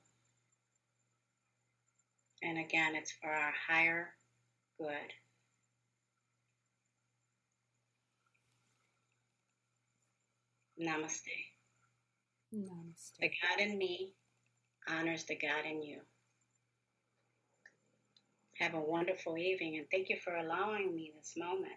And again, it's for our higher good. Namaste. Namaste. The God in me honors the God in you. Have a wonderful evening, and thank you for allowing me this moment.